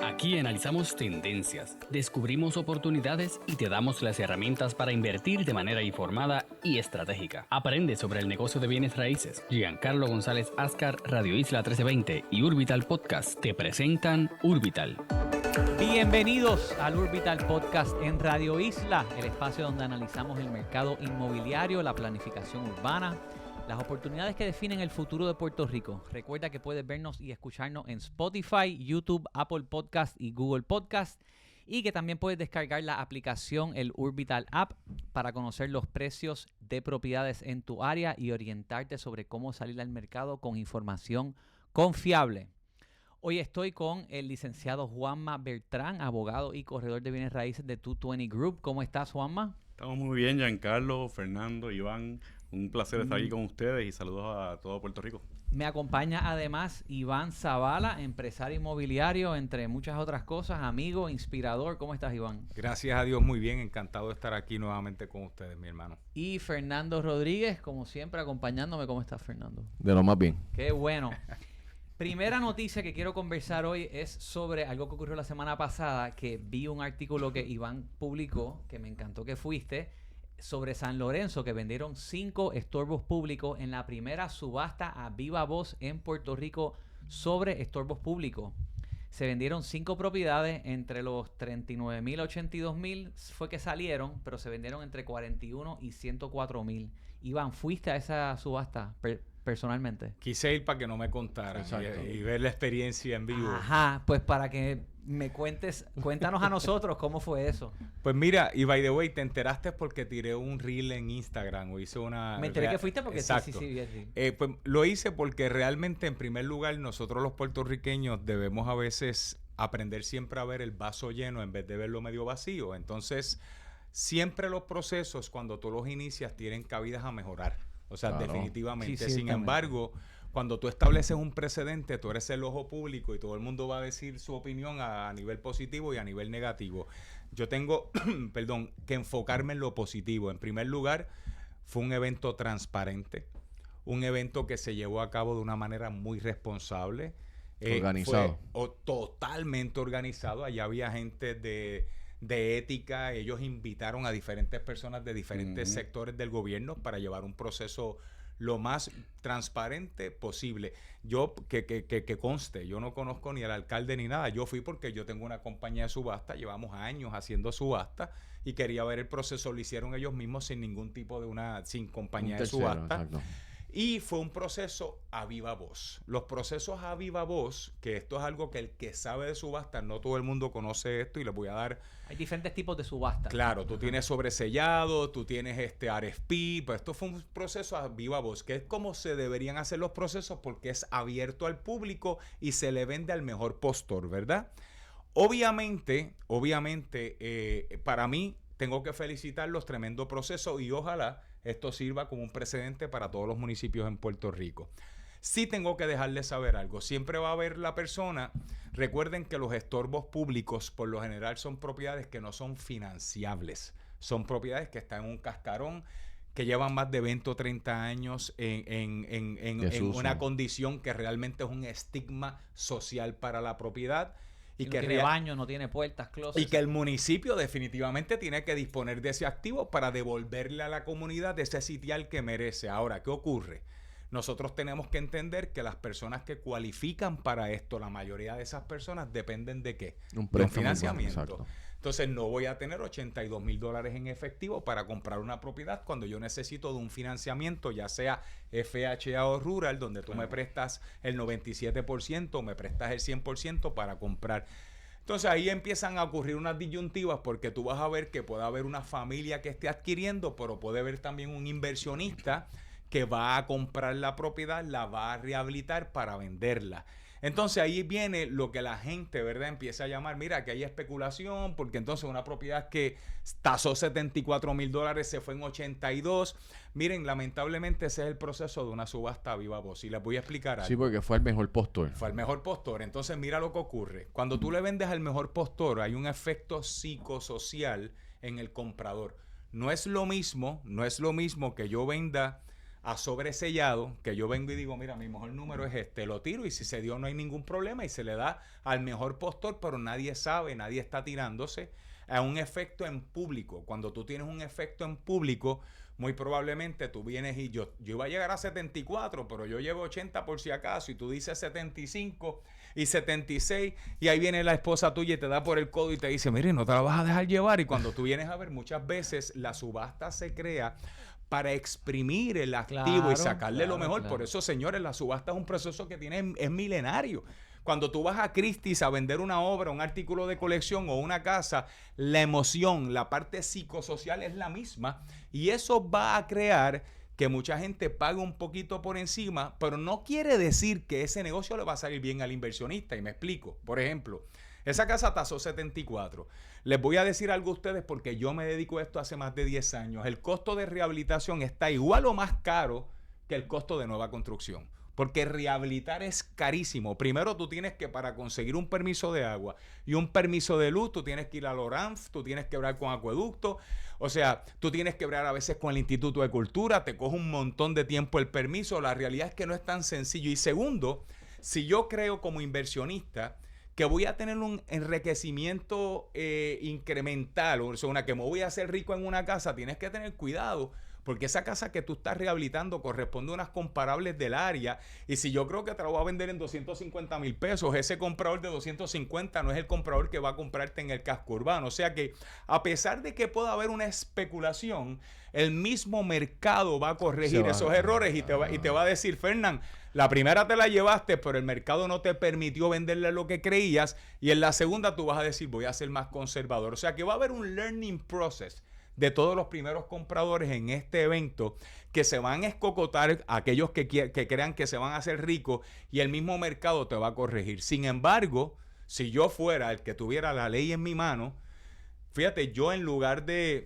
Aquí analizamos tendencias, descubrimos oportunidades y te damos las herramientas para invertir de manera informada y estratégica. Aprende sobre el negocio de bienes raíces. Giancarlo González Ascar, Radio Isla 1320 y Urbital Podcast te presentan Urbital. Bienvenidos al Urbital Podcast en Radio Isla, el espacio donde analizamos el mercado inmobiliario, la planificación urbana, las oportunidades que definen el futuro de Puerto Rico. Recuerda que puedes vernos y escucharnos en Spotify, YouTube, Apple Podcast y Google Podcast, y que también puedes descargar la aplicación, el Urbital App, para conocer los precios de propiedades en tu área y orientarte sobre cómo salir al mercado con información confiable. Hoy estoy con el licenciado Juanma Bertrán, abogado y corredor de bienes raíces de 220 Group. ¿Cómo estás, Juanma? Estamos muy bien, Giancarlo, Fernando, Iván. Un placer estar aquí con ustedes y saludos a todo Puerto Rico. Me acompaña además Iván Zavala, empresario inmobiliario, entre muchas otras cosas, amigo, inspirador. ¿Cómo estás, Iván? Gracias a Dios, muy bien. Encantado de estar aquí nuevamente con ustedes, mi hermano. Y Fernando Rodríguez, como siempre, acompañándome. ¿Cómo estás, Fernando? De lo más bien. Qué bueno. Primera noticia que quiero conversar hoy es sobre algo que ocurrió la semana pasada, que vi un artículo que Iván publicó, que me encantó que fuiste, sobre San Lorenzo, que vendieron 5 estorbos públicos en la primera subasta a viva voz en Puerto Rico sobre estorbos públicos. Se vendieron 5 propiedades, entre los 39,000 y 82,000 fue que salieron, pero se vendieron entre 41 y 104,000. Iván, ¿fuiste a esa subasta personalmente? Quise ir para que no me contaran y ver la experiencia en vivo. Ajá, pues para que me cuéntanos a nosotros cómo fue eso. Pues mira, y by the way, te enteraste porque tiré un reel en Instagram o hice una... Me enteré que fuiste porque exacto. sí. Pues lo hice porque realmente, en primer lugar, nosotros los puertorriqueños debemos a veces aprender siempre a ver el vaso lleno en vez de verlo medio vacío. Entonces, siempre los procesos, cuando tú los inicias, tienen cabidas a mejorar. O sea, claro, definitivamente. Sí, sin embargo, cuando tú estableces un precedente, tú eres el ojo público y todo el mundo va a decir su opinión a nivel positivo y a nivel negativo. Yo tengo, que enfocarme en lo positivo. En primer lugar, fue un evento transparente, un evento que se llevó a cabo de una manera muy responsable. Organizado. Totalmente organizado. Allá había gente de ética. Ellos invitaron a diferentes personas de diferentes sectores del gobierno para llevar un proceso lo más transparente posible. Yo, que conste, yo no conozco ni al alcalde ni nada. Yo fui porque yo tengo una compañía de subasta, llevamos años haciendo subasta y quería ver el proceso. Lo hicieron ellos mismos sin ningún tipo de sin compañía de subasta. Exacto. Y fue un proceso a viva voz. Los procesos a viva voz, que esto es algo que el que sabe de subasta, no todo el mundo conoce esto y les voy a dar... Hay diferentes tipos de subasta. Claro, tú tienes sobresellado, tú tienes RFP, pero esto fue un proceso a viva voz, que es como se deberían hacer los procesos porque es abierto al público y se le vende al mejor postor, ¿verdad? Obviamente, para mí, tengo que felicitarlos, tremendo proceso, y ojalá esto sirva como un precedente para todos los municipios en Puerto Rico. Sí tengo que dejarles saber algo. Siempre va a haber la persona. Recuerden que los estorbos públicos, por lo general, son propiedades que no son financiables. Son propiedades que están en un cascarón, que llevan más de 20 o 30 años en una condición que realmente es un estigma social para la propiedad. Y que no tiene baño, no tiene puertas, closets. Y que el municipio definitivamente tiene que disponer de ese activo para devolverle a la comunidad ese sitial que merece. Ahora, ¿qué ocurre? Nosotros tenemos que entender que las personas que cualifican para esto, la mayoría de esas personas dependen de ¿qué? Un financiamiento. Exacto. Entonces no voy a tener $82,000 en efectivo para comprar una propiedad cuando yo necesito de un financiamiento, ya sea FHA o Rural, donde tú me prestas el 97% o me prestas el 100% para comprar. Entonces ahí empiezan a ocurrir unas disyuntivas porque tú vas a ver que puede haber una familia que esté adquiriendo, pero puede haber también un inversionista que va a comprar la propiedad, la va a rehabilitar para venderla. Entonces ahí viene lo que la gente, ¿verdad?, empieza a llamar, mira, que hay especulación, porque entonces una propiedad que tasó $74,000 se fue en 82. Miren, lamentablemente ese es el proceso de una subasta a viva voz. Y les voy a explicar algo. Sí, porque fue el mejor postor. Fue el mejor postor. Entonces mira lo que ocurre. Cuando tú le vendes al mejor postor, hay un efecto psicosocial en el comprador. No es lo mismo que yo venda a sobresellado, que yo vengo y digo, mira, mi mejor número es este, lo tiro y si se dio no hay ningún problema y se le da al mejor postor, pero nadie sabe, nadie está tirándose a un efecto en público. Cuando tú tienes un efecto en público, muy probablemente tú vienes y yo iba a llegar a 74, pero yo llevo 80 por si acaso, y tú dices 75 y 76, y ahí viene la esposa tuya y te da por el codo y te dice, mire, no te la vas a dejar llevar. Y cuando tú vienes a ver, muchas veces la subasta se crea para exprimir el activo y sacarle lo mejor. Por eso, señores, la subasta es un proceso que es milenario. Cuando tú vas a Christie's a vender una obra, un artículo de colección o una casa, la emoción, la parte psicosocial es la misma, y eso va a crear que mucha gente pague un poquito por encima, pero no quiere decir que ese negocio le va a salir bien al inversionista. Y me explico. Por ejemplo, esa casa tasó 74. Les voy a decir algo a ustedes porque yo me dedico a esto hace más de 10 años. El costo de rehabilitación está igual o más caro que el costo de nueva construcción. Porque rehabilitar es carísimo. Primero tú tienes que, para conseguir un permiso de agua y un permiso de luz, tú tienes que ir al ORANF, tú tienes que hablar con acueducto. O sea, tú tienes que hablar a veces con el Instituto de Cultura, te coge un montón de tiempo el permiso. La realidad es que no es tan sencillo. Y segundo, si yo creo como inversionista que voy a tener un enriquecimiento incremental, o sea, que me voy a hacer rico en una casa, tienes que tener cuidado. Porque esa casa que tú estás rehabilitando corresponde a unas comparables del área. Y si yo creo que te la voy a vender en 250 mil pesos, ese comprador de 250 no es el comprador que va a comprarte en el casco urbano. O sea que, a pesar de que pueda haber una especulación, el mismo mercado va a corregir esos errores y te va a decir, Fernán, la primera te la llevaste, pero el mercado no te permitió venderle lo que creías. Y en la segunda tú vas a decir, voy a ser más conservador. O sea que va a haber un learning process de todos los primeros compradores en este evento, que se van a escocotar aquellos que crean que se van a hacer ricos, y el mismo mercado te va a corregir. Sin embargo, si yo fuera el que tuviera la ley en mi mano, fíjate, yo en lugar de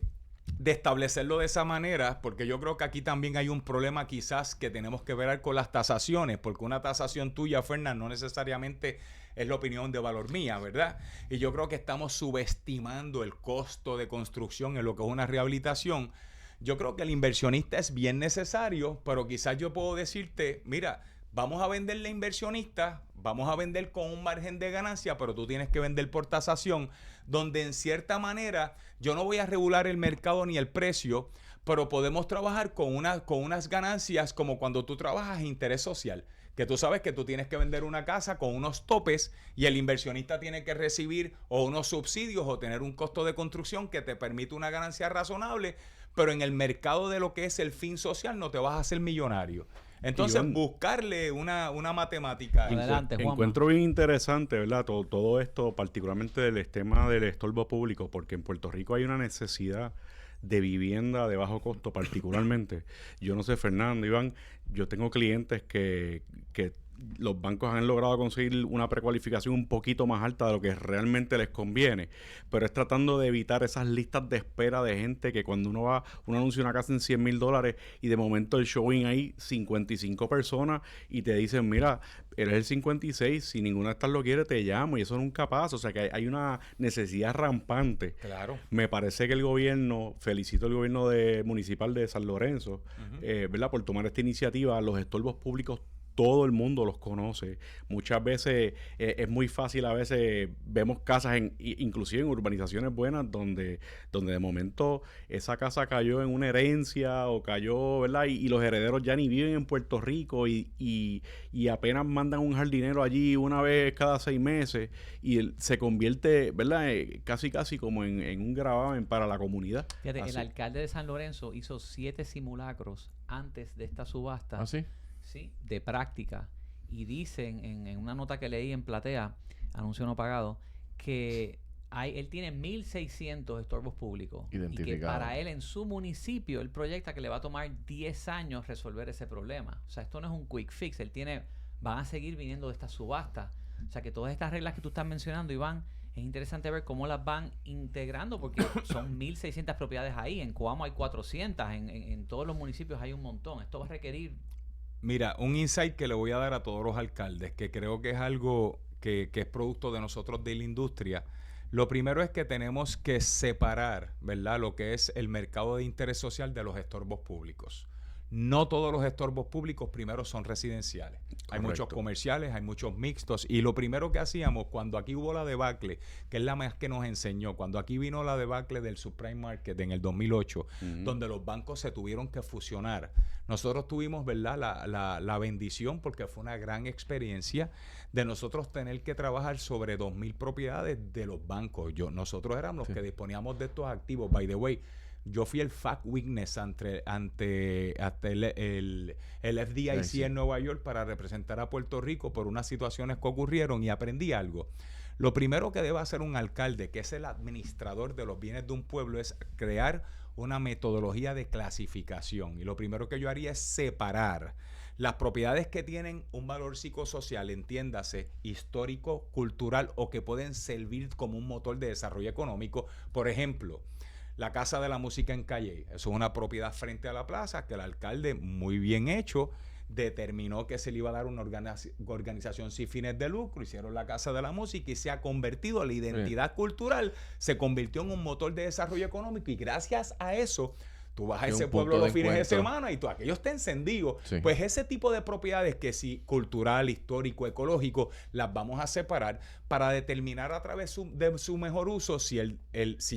establecerlo de esa manera, porque yo creo que aquí también hay un problema quizás que tenemos que ver con las tasaciones, porque una tasación tuya, Fernán, no necesariamente es la opinión de valor mía, ¿verdad? Y yo creo que estamos subestimando el costo de construcción en lo que es una rehabilitación. Yo creo que el inversionista es bien necesario, pero quizás yo puedo decirte, mira, vamos a venderle a inversionistas, vamos a vender con un margen de ganancia, pero tú tienes que vender por tasación, donde en cierta manera yo no voy a regular el mercado ni el precio, pero podemos trabajar con unas ganancias como cuando tú trabajas interés social, que tú sabes que tú tienes que vender una casa con unos topes y el inversionista tiene que recibir o unos subsidios o tener un costo de construcción que te permite una ganancia razonable, pero en el mercado de lo que es el fin social no te vas a hacer millonario. Entonces, Iván, buscarle una matemática. Adelante, Juanma. encuentro bien interesante, ¿verdad? Todo esto, particularmente del tema del estorbo público, porque en Puerto Rico hay una necesidad de vivienda de bajo costo particularmente. Yo no sé, Fernando, Iván, yo tengo clientes que los bancos han logrado conseguir una precualificación un poquito más alta de lo que realmente les conviene, pero es tratando de evitar esas listas de espera de gente que cuando uno anuncia una casa en $100,000 y de momento el showing hay 55 personas y te dicen, mira, eres el 56, si ninguna de estas lo quiere te llamo, y eso nunca pasa. O sea que hay una necesidad rampante. Claro. Me parece que el gobierno, felicito al gobierno municipal de San Lorenzo, ¿verdad? Por tomar esta iniciativa. Los estorbos públicos todo el mundo los conoce. Muchas veces es muy fácil, a veces vemos casas inclusive en urbanizaciones buenas donde de momento esa casa cayó en una herencia o cayó, ¿verdad? Y los herederos ya ni viven en Puerto Rico y apenas mandan un jardinero allí una vez cada 6 meses y se convierte, ¿verdad? Casi como en un gravamen para la comunidad. Fíjate, Así. el alcalde de San Lorenzo hizo 7 simulacros antes de esta subasta. ¿Ah, sí? Sí, de práctica. Y dicen en una nota que leí en Platea, anuncio no pagado, que él tiene 1,600 estorbos públicos. Y que Identificado. para él en su municipio, él proyecta que le va a tomar 10 años resolver ese problema. O sea, esto no es un quick fix. Van a seguir viniendo de esta subasta. O sea, que todas estas reglas que tú estás mencionando, Iván, es interesante ver cómo las van integrando, porque son 1,600 propiedades ahí. En Coamo hay 400. En todos los municipios hay un montón. Esto va a requerir... Mira, un insight que le voy a dar a todos los alcaldes, que creo que es algo que es producto de nosotros de la industria. Lo primero es que tenemos que separar, ¿verdad?, lo que es el mercado de interés social de los estorbos públicos. no todos los estorbos públicos primero son residenciales. Hay muchos comerciales, hay muchos mixtos. Y lo primero que hacíamos cuando aquí hubo la debacle, que es la más que nos enseñó, cuando aquí vino la debacle del subprime market en el 2008, donde los bancos se tuvieron que fusionar, nosotros tuvimos, ¿verdad?, la bendición, porque fue una gran experiencia, de nosotros tener que trabajar sobre 2,000 propiedades de los bancos. Nosotros éramos los que disponíamos de estos activos. By the way, yo fui el fact witness ante el FDIC en Nueva York para representar a Puerto Rico por unas situaciones que ocurrieron, y aprendí algo. Lo primero que debe hacer un alcalde, que es el administrador de los bienes de un pueblo, es crear una metodología de clasificación. Y lo primero que yo haría es separar las propiedades que tienen un valor psicosocial, entiéndase, histórico, cultural, o que pueden servir como un motor de desarrollo económico. Por ejemplo, la Casa de la Música en Calley. Eso es una propiedad frente a la plaza que el alcalde, muy bien hecho, determinó que se le iba a dar una organización sin fines de lucro. Hicieron la Casa de la Música y se ha convertido, la identidad cultural se convirtió en un motor de desarrollo económico, y gracias a eso tú vas a ese pueblo los fines de semana y aquello está encendido. Sí. Pues ese tipo de propiedades, que sí, cultural, histórico, ecológico, las vamos a separar para determinar a través de su mejor uso si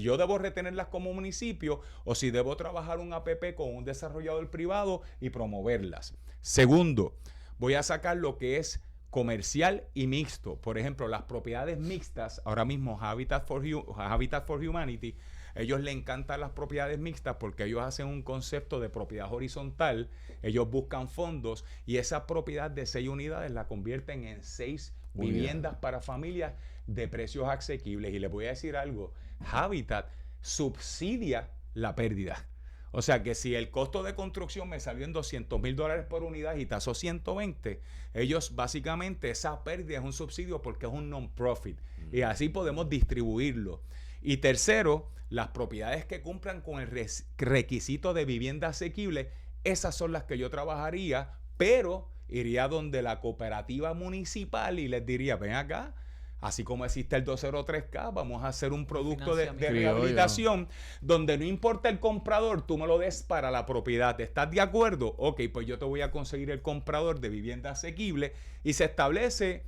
yo debo retenerlas como municipio o si debo trabajar un APP con un desarrollador privado y promoverlas. Segundo, voy a sacar lo que es comercial y mixto. Por ejemplo, las propiedades mixtas, ahora mismo Habitat for Humanity, ellos les encantan las propiedades mixtas porque ellos hacen un concepto de propiedad horizontal, ellos buscan fondos y esa propiedad de 6 unidades la convierten en 6 viviendas para familias de precios asequibles. Y les voy a decir algo, Habitat subsidia la pérdida. O sea que si el costo de construcción me salió en $200,000 por unidad y tasó 120, ellos básicamente, esa pérdida es un subsidio porque es un non-profit. Y así podemos distribuirlo. Y tercero, las propiedades que cumplan con el requisito de vivienda asequible, esas son las que yo trabajaría, pero iría donde la cooperativa municipal y les diría, ven acá, así como existe el 203K, vamos a hacer un producto de rehabilitación donde no importa el comprador, tú me lo des para la propiedad. ¿Estás de acuerdo? Ok, pues yo te voy a conseguir el comprador de vivienda asequible, y se establece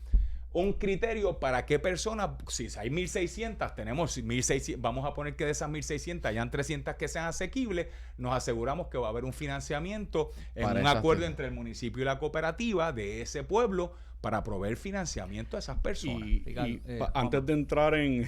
un criterio para qué personas, si hay 1,600, tenemos 1,600, vamos a poner que de esas 1,600 hayan 300 que sean asequibles, nos aseguramos que va a haber un financiamiento en un acuerdo entre el municipio y la cooperativa de ese pueblo para proveer financiamiento a esas personas. Antes de entrar en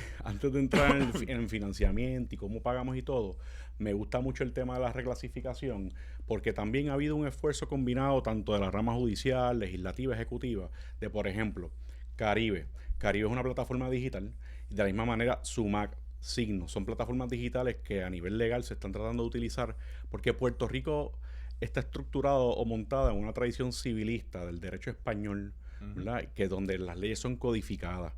el financiamiento y cómo pagamos y todo, me gusta mucho el tema de la reclasificación, porque también ha habido un esfuerzo combinado tanto de la rama judicial, legislativa, ejecutiva, de, por ejemplo, Caribe. Caribe es una plataforma digital, y de la misma manera Sumac, Signo, son plataformas digitales que a nivel legal se están tratando de utilizar, porque Puerto Rico está estructurado o montado en una tradición civilista del derecho español, ¿verdad? Que donde las leyes son codificadas.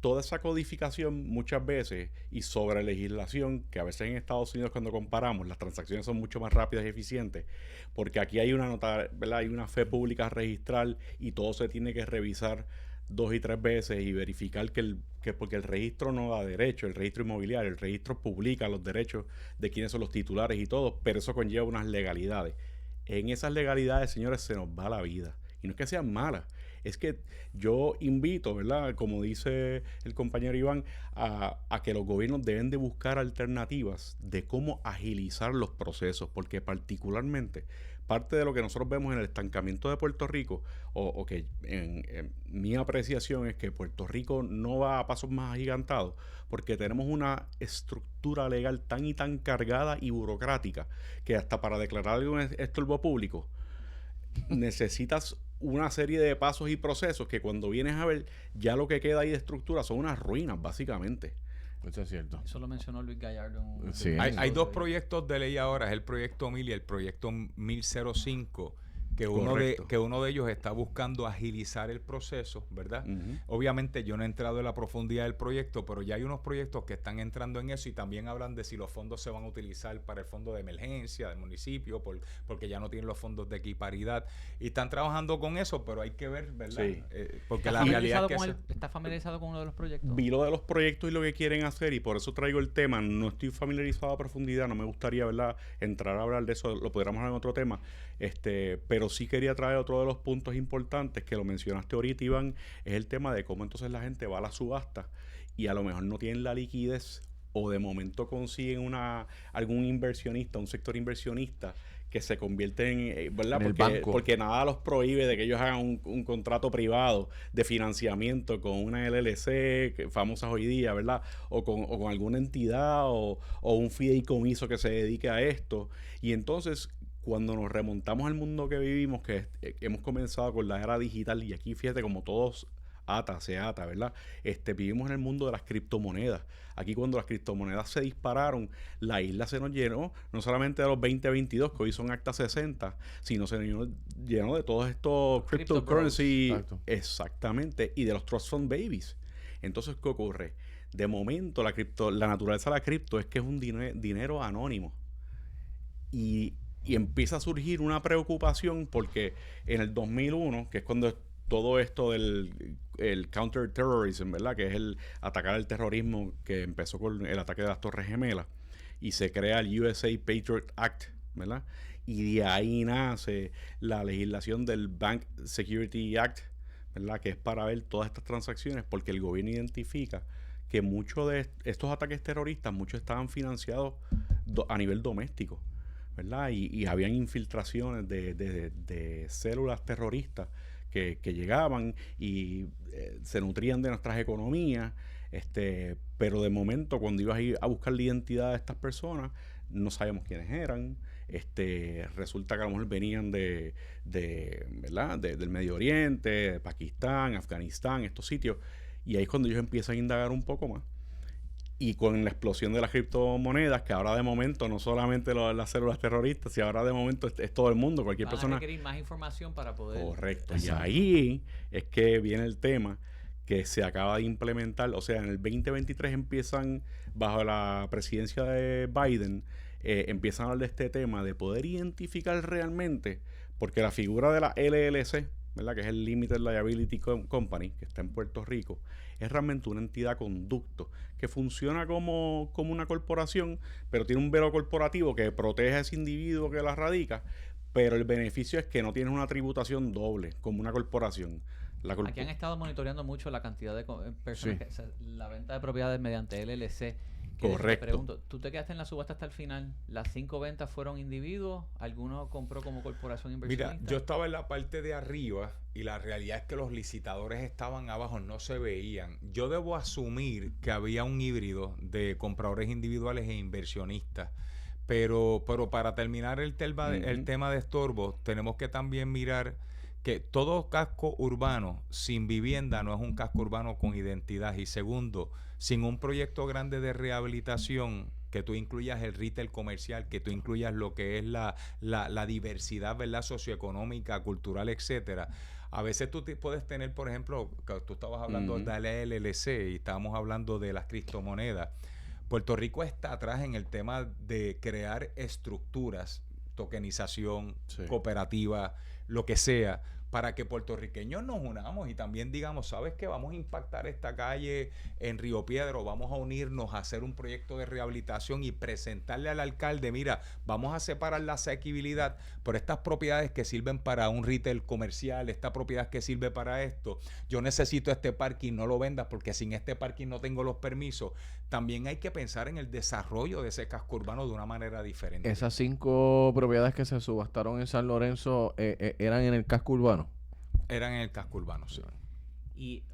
Toda esa codificación muchas veces y sobre legislación, que a veces en Estados Unidos cuando comparamos las transacciones son mucho más rápidas y eficientes, porque aquí hay una nota, ¿verdad? Hay una fe pública registral y todo se tiene que revisar 2 y 3 veces y verificar que porque el registro no da derecho, el registro inmobiliario, el registro publica los derechos de quiénes son los titulares y todo, pero eso conlleva unas legalidades. En esas legalidades, señores, se nos va la vida. Y no es que sean malas, es que yo invito, ¿verdad?, como dice el compañero Iván, a que los gobiernos deben de buscar alternativas de cómo agilizar los procesos, porque particularmente parte de lo que nosotros vemos en el estancamiento de Puerto Rico, o que en mi apreciación es que Puerto Rico no va a pasos más agigantados, porque tenemos una estructura legal tan y tan cargada y burocrática, que hasta para declarar algo estorbo público, necesitas una serie de pasos y procesos que cuando vienes a ver, ya lo que queda ahí de estructura son unas ruinas, básicamente. Eso es cierto. Eso lo mencionó Luis Gallardo. Sí. Hay 2 proyectos de ley ahora, es el proyecto 1000 y el proyecto 1005, que Correcto. uno de ellos está buscando agilizar el proceso, ¿verdad? Ujú. Obviamente yo no he entrado en la profundidad del proyecto, pero ya hay unos proyectos que están entrando en eso y también hablan de si los fondos se van a utilizar para el fondo de emergencia del municipio, porque ya no tienen los fondos de equiparidad. Y están trabajando con eso, pero hay que ver, ¿verdad? Sí. Porque la realidad es que... ¿Estás familiarizado con uno de los proyectos? Vi lo de los proyectos y lo que quieren hacer y por eso traigo el tema. No estoy familiarizado a profundidad, no me gustaría, ¿verdad?, entrar a hablar de eso, lo podríamos hablar en otro tema. Pero sí quería traer otro de los puntos importantes que lo mencionaste ahorita, Iván, es el tema de cómo entonces la gente va a la subasta y a lo mejor no tienen la liquidez o de momento consiguen algún inversionista, un sector inversionista que se convierte en, ¿verdad? En el banco. Porque nada los prohíbe de que ellos hagan un contrato privado de financiamiento con una LLC, famosas hoy día, ¿verdad? O con alguna entidad o un fideicomiso que se dedique a esto. Y entonces, cuando nos remontamos al mundo que vivimos, que hemos comenzado con la era digital, y aquí fíjate como todos se ata, ¿verdad? Vivimos en el mundo de las criptomonedas. Aquí cuando las criptomonedas se dispararon, la isla se nos llenó, no solamente de los 2022, que hoy son Acta 60, sino se llenó de todos estos cryptocurrency. Exactamente, y de los trust fund babies. Entonces, ¿qué ocurre? De momento, la naturaleza de la cripto es que es un dinero anónimo. Y empieza a surgir una preocupación porque en el 2001, que es cuando todo esto del counterterrorism, ¿verdad?, que es el atacar el terrorismo, que empezó con el ataque de las Torres Gemelas, y se crea el USA Patriot Act, ¿verdad? Y de ahí nace la legislación del Bank Security Act, ¿verdad?, que es para ver todas estas transacciones, porque el gobierno identifica que muchos de estos ataques terroristas, muchos estaban financiados a nivel doméstico, ¿verdad? Y habían infiltraciones de células terroristas que llegaban y se nutrían de nuestras economías, pero de momento cuando ibas a ir a buscar la identidad de estas personas, no sabíamos quiénes eran. Resulta que a lo mejor venían ¿verdad?, del Medio Oriente, de Pakistán, Afganistán, estos sitios, y ahí es cuando ellos empiezan a indagar un poco más. Y con la explosión de las criptomonedas, que ahora de momento no solamente las células terroristas, sino ahora de momento es todo el mundo, cualquier persona. Van a requerir más información para poder... Correcto. Exacto. Y ahí es que viene el tema que se acaba de implementar. O sea, en el 2023 empiezan, bajo la presidencia de Biden, empiezan a hablar de este tema de poder identificar realmente, porque la figura de la LLC, ¿verdad?, que es el Limited Liability Company, que está en Puerto Rico, es realmente una entidad conducto que funciona como una corporación, pero tiene un velo corporativo que protege a ese individuo que la radica, pero el beneficio es que no tienes una tributación doble como una corporación. Aquí han estado monitoreando mucho la cantidad de personas, la venta de propiedades mediante LLC. Correcto. Te pregunto, ¿tú te quedaste en la subasta hasta el final? ¿Las 5 ventas fueron individuos? ¿Alguno compró como corporación inversionista? Mira, yo estaba en la parte de arriba y la realidad es que los licitadores estaban abajo, no se veían. Yo debo asumir que había un híbrido de compradores individuales e inversionistas. Pero para terminar el tema de estorbo, tenemos que también mirar que todo casco urbano sin vivienda no es un casco urbano con identidad. Y segundo, sin un proyecto grande de rehabilitación, que tú incluyas el retail comercial, que tú incluyas lo que es la diversidad, ¿verdad?, socioeconómica, cultural, etcétera. A veces tú puedes tener, por ejemplo, que tú estabas hablando de la LLC y estábamos hablando de las criptomonedas. Puerto Rico está atrás en el tema de crear estructuras, tokenización, cooperativa, lo que sea, para que puertorriqueños nos unamos y también digamos, ¿sabes qué? Vamos a impactar esta calle en Río Piedra, vamos a unirnos a hacer un proyecto de rehabilitación y presentarle al alcalde, mira, vamos a separar la asequibilidad por estas propiedades que sirven para un retail comercial, esta propiedad que sirve para esto. Yo necesito este parking, no lo vendas porque sin este parking no tengo los permisos. También hay que pensar en el desarrollo de ese casco urbano de una manera diferente. Esas 5 propiedades que se subastaron en San Lorenzo eran en el casco urbano. Eran en el casco urbano, sí. Y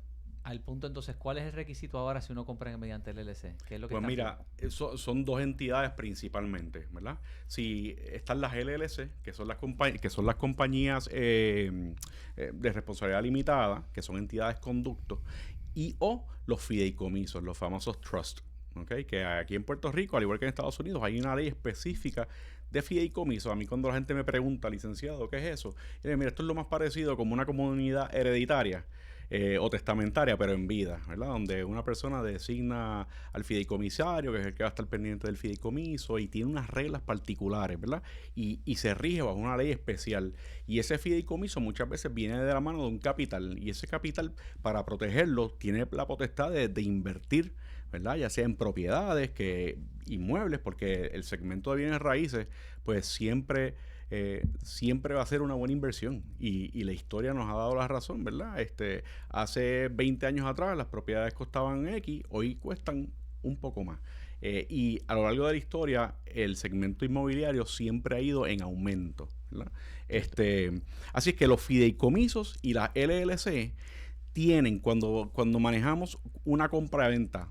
al punto entonces, ¿cuál es el requisito ahora si uno compra mediante el LLC? ¿Qué es lo que Pues mira, son dos entidades principalmente, ¿verdad? Si están las LLC, que son las compañías de responsabilidad limitada, que son entidades conducto, y o los fideicomisos, los famosos trust, ¿ok? Que aquí en Puerto Rico, al igual que en Estados Unidos, hay una ley específica de fideicomiso. A mí cuando la gente me pregunta, licenciado, ¿qué es eso? Y digo, mira, esto es lo más parecido como una comunidad hereditaria o testamentaria, pero en vida, ¿verdad? Donde una persona designa al fideicomisario, que es el que va a estar pendiente del fideicomiso, y tiene unas reglas particulares, ¿verdad? Y se rige bajo una ley especial. Y ese fideicomiso muchas veces viene de la mano de un capital, y ese capital, para protegerlo, tiene la potestad de invertir, ¿verdad? Ya sea en propiedades, inmuebles, porque el segmento de bienes raíces, pues siempre va a ser una buena inversión y la historia nos ha dado la razón, ¿verdad? Hace 20 años atrás las propiedades costaban X, hoy cuestan un poco más. Y a lo largo de la historia el segmento inmobiliario siempre ha ido en aumento, ¿verdad? Así es que los fideicomisos y las LLC tienen, cuando manejamos una compra-venta,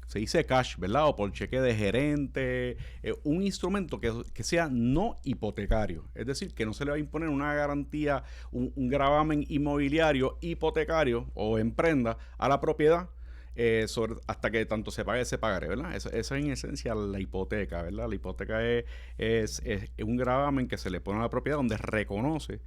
se dice cash, ¿verdad? O por cheque de gerente, un instrumento que sea no hipotecario. Es decir, que no se le va a imponer una garantía, un gravamen inmobiliario hipotecario o en prenda a la propiedad hasta que tanto se pague ese pagaré, ¿verdad? Esa es en esencia la hipoteca, ¿verdad? La hipoteca es un gravamen que se le pone a la propiedad donde reconoce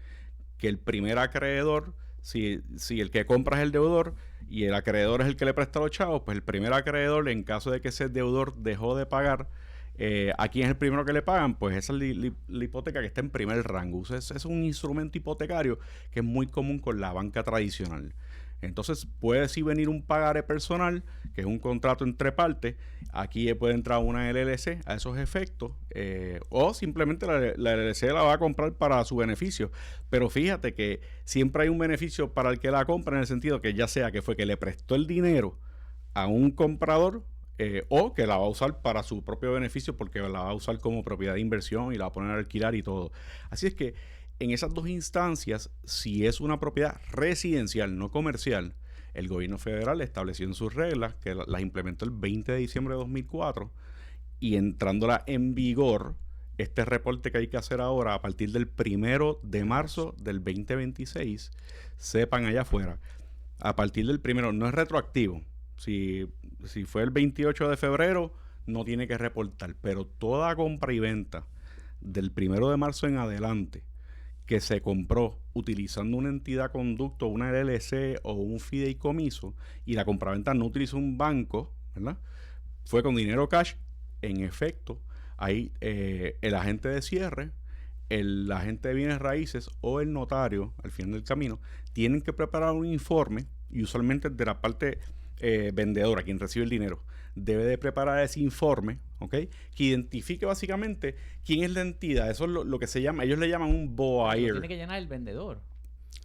que el primer acreedor, si el que compra es el deudor y el acreedor es el que le presta los chavos, pues el primer acreedor, en caso de que ese deudor dejó de pagar, ¿a quién es el primero que le pagan? Pues esa es la hipoteca que está en primer rango. O sea, es un instrumento hipotecario que es muy común con la banca tradicional. Entonces puede sí venir un pagaré personal, que es un contrato entre partes. Aquí puede entrar una LLC a esos efectos, o simplemente la LLC la va a comprar para su beneficio. Pero fíjate que siempre hay un beneficio para el que la compra, en el sentido que ya sea que fue que le prestó el dinero a un comprador, o que la va a usar para su propio beneficio, porque la va a usar como propiedad de inversión y la va a poner a alquilar y todo. Así es que en esas dos instancias, si es una propiedad residencial, no comercial, el gobierno federal estableció en sus reglas, que las implementó el 20 de diciembre de 2004, y entrándola en vigor, este reporte que hay que hacer ahora, a partir del 1 de marzo del 2026, sepan allá afuera, a partir del 1, no es retroactivo. Si fue el 28 de febrero, no tiene que reportar, pero toda compra y venta del 1 de marzo en adelante, que se compró utilizando una entidad conducto, una LLC o un fideicomiso, y la compraventa no utilizó un banco, ¿verdad? Fue con dinero cash, en efecto, ahí el agente de cierre, el agente de bienes raíces o el notario, al final del camino, tienen que preparar un informe, y usualmente de la parte vendedora, quien recibe el dinero, debe de preparar ese informe, ¿ok? Que identifique básicamente quién es la entidad. Eso es lo que se llama, ellos le llaman un buyer. Tiene que llenar el vendedor.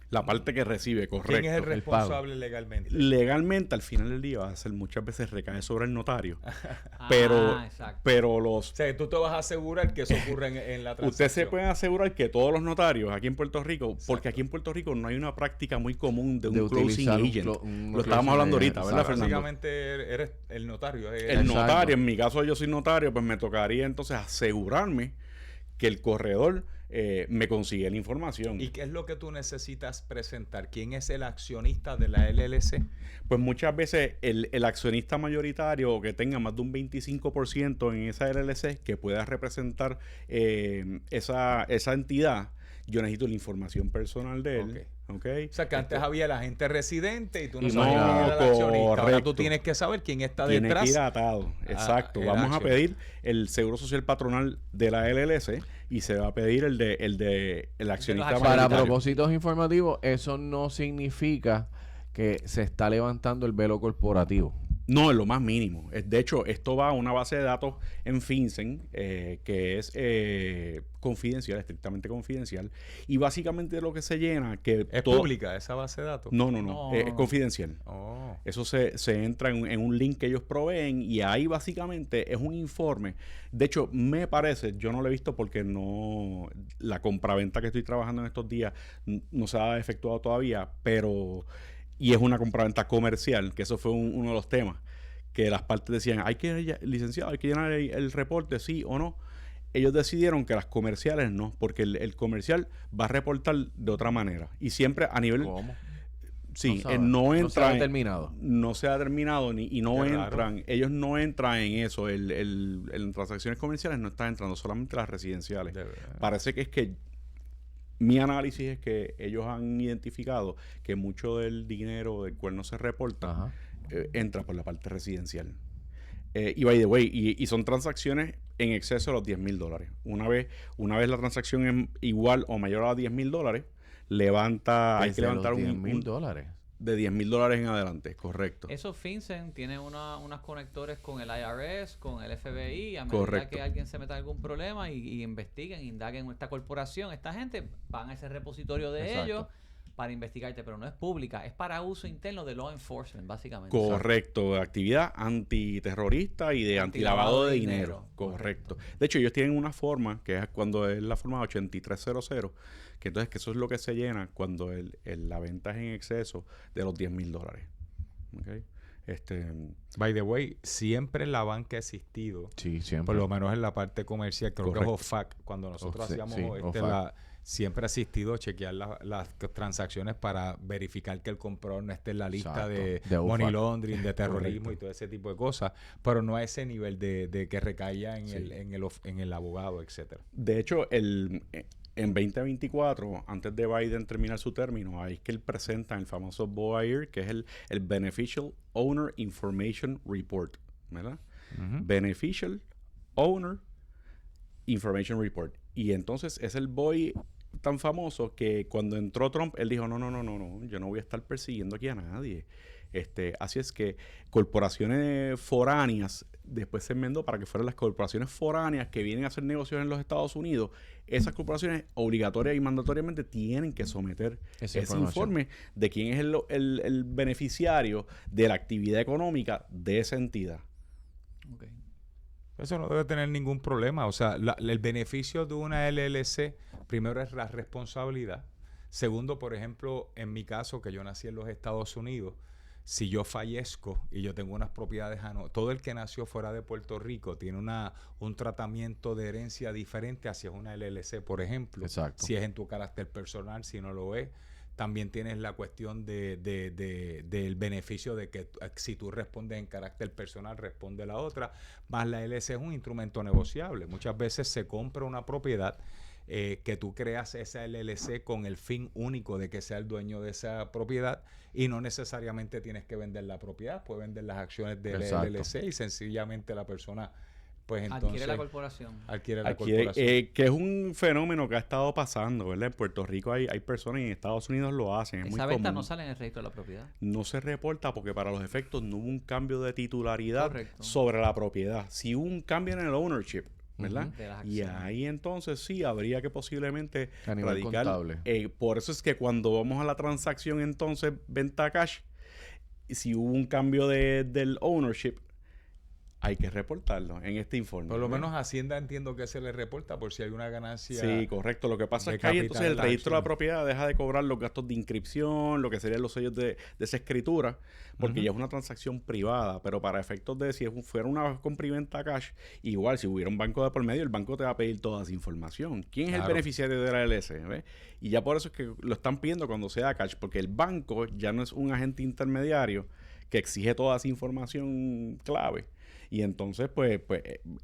La parte que recibe, correcto. ¿Quién es el responsable legalmente? Legalmente, al final del día, va a ser muchas veces recae sobre el notario. Exacto. pero O sea, tú te vas a asegurar que eso ocurra en la transacción. Ustedes se pueden asegurar que todos los notarios aquí en Puerto Rico, porque aquí en Puerto Rico no hay una práctica muy común de un closing agent. Lo estábamos hablando ahorita, ¿verdad, Fernando? Básicamente eres el notario. El notario, en mi caso yo soy notario, pues me tocaría entonces asegurarme que el corredor me consigue la información. ¿Y qué es lo que tú necesitas presentar? ¿Quién es el accionista de la LLC? Pues muchas veces el accionista mayoritario, o que tenga más de un 25% en esa LLC, que pueda representar esa entidad, yo necesito la información personal de él. Okay. O sea, que antes había el agente residente y tú no Y sabías quién era el accionista. Ahora correcto. tú tienes que saber quién está Tiene detrás. que ir atado. Exacto. Vamos a pedir el seguro social patronal de la LLC y se va a pedir el accionista Para Para mayoritario. propósitos informativos, eso no significa que se está levantando el velo corporativo. No, es lo más mínimo. De hecho, esto va a una base de datos en FinCEN, que es confidencial, estrictamente confidencial. Y básicamente lo que se llena... ¿Es pública esa base de datos? No. Es confidencial. Oh. Eso se entra en un link que ellos proveen, y ahí básicamente es un informe. De hecho, me parece, yo no lo he visto porque no, la compraventa que estoy trabajando en estos días no se ha efectuado todavía, pero... Y es una compraventa comercial, que eso fue uno de los temas, que las partes decían, licenciado, hay que llenar el reporte, sí o no. Ellos decidieron que las comerciales no, porque el comercial va a reportar de otra manera. Y siempre a nivel... ¿Cómo? Sí, sabe. no entra. No se ha determinado. No se ha determinado y no Qué entran. raro. Ellos no entran en eso. En transacciones comerciales no están entrando, solamente las residenciales. De verdad. Parece que es que mi análisis es que ellos han identificado que mucho del dinero del cual no se reporta Ajá. entra por la parte residencial. Y by the way, y son transacciones en exceso de los $10,000. Una vez la transacción es igual o mayor a $10,000, hay que Desde levantar los un $10,000. de $10,000 en adelante, correcto. Esos FinCEN tienen unos conectores con el IRS, con el FBI, a medida Correcto. que alguien se meta en algún problema y investiguen, indaguen esta corporación, esta gente van a ese repositorio de Exacto. ellos para investigarte, pero no es pública, es para uso interno de law enforcement, básicamente. Correcto, actividad antiterrorista y de antilavado de dinero. Correcto. De hecho, ellos tienen una forma, que es cuando es la forma 8300, que entonces que eso es lo que se llena cuando la venta es en exceso de los $10,000. ¿Okay? By the way, siempre la banca ha existido. Sí, siempre. Por lo menos en la parte comercial, creo que Correcto. es OFAC. Cuando nosotros Sí, hacíamos sí, OFAC. siempre ha existido chequear las transacciones para verificar que el comprador no esté en la lista Exacto. de De money OFAC. laundering, de terrorismo Correcto. y todo ese tipo de cosas, pero no a ese nivel de que recaiga en, Sí. en el abogado, etcétera. De hecho, en 2024, antes de Biden terminar su término, ahí es que él presenta el famoso BOIR, que es el Beneficial Owner Information Report, ¿verdad? Beneficial Owner Information Report. Y entonces es el BOI tan famoso que cuando entró Trump, él dijo, no, yo no voy a estar persiguiendo aquí a nadie. Así es que corporaciones foráneas, después se enmendó para que fueran las corporaciones foráneas que vienen a hacer negocios en los Estados Unidos, esas corporaciones obligatorias y mandatoriamente tienen que someter Esa ese información. informe de quién es el beneficiario de la actividad económica de esa entidad. Ok. Eso no debe tener ningún problema. O sea, el beneficio de una LLC, primero es la responsabilidad. Segundo, por ejemplo, en mi caso, que yo nací en los Estados Unidos, si yo fallezco y yo tengo unas propiedades, todo el que nació fuera de Puerto Rico tiene un tratamiento de herencia diferente hacia una LLC, por ejemplo. Exacto. Si es en tu carácter personal, si no lo es. También tienes la cuestión del beneficio de que si tú respondes en carácter personal, responde la otra. Más la LLC es un instrumento negociable. Muchas veces se compra una propiedad que tú creas esa LLC con el fin único de que sea el dueño de esa propiedad y no necesariamente tienes que vender la propiedad. Puedes vender las acciones de la Exacto. LLC y sencillamente la persona pues entonces Adquiere la corporación. adquiere la Aquí, corporación. que es un fenómeno que ha estado pasando, ¿verdad? En Puerto Rico hay personas y en Estados Unidos lo hacen. Es muy Esa venta común. no sale en el registro de la propiedad. No se reporta porque para los efectos no hubo un cambio de titularidad Correcto. sobre la propiedad. Sí hubo un cambio en el ownership, ¿verdad? De las Y acciones. ahí entonces sí habría que posiblemente A nivel radicar. contable. Por eso es que cuando vamos a la transacción entonces venta cash, si hubo un cambio del ownership, hay que reportarlo en este informe. Por lo ¿verdad? menos Hacienda entiendo que se le reporta por si hay una ganancia. Sí, correcto. Lo que pasa de es que ahí capital entonces el en la registro de la acción. propiedad deja de cobrar los gastos de inscripción, lo que serían los sellos de esa escritura, porque ya es una transacción privada. Pero para efectos de si fuera una compra y venta cash, igual si hubiera un banco de por medio, el banco te va a pedir toda esa información. ¿Quién es el Claro. beneficiario de la LLC? ¿Ves? Y ya por eso es que lo están pidiendo cuando sea cash, porque el banco ya no es un agente intermediario que exige toda esa información clave. Y entonces, pues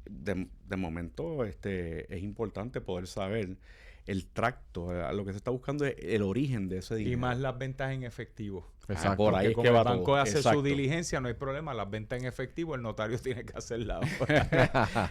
de momento es importante poder saber el tracto. Lo que se está buscando es el origen de ese dinero. Y más las ventas en efectivo. Exacto. por ahí Porque es como que el va banco todo. hace Exacto. su diligencia, no hay problema. Las ventas en efectivo, el notario tiene que hacerla.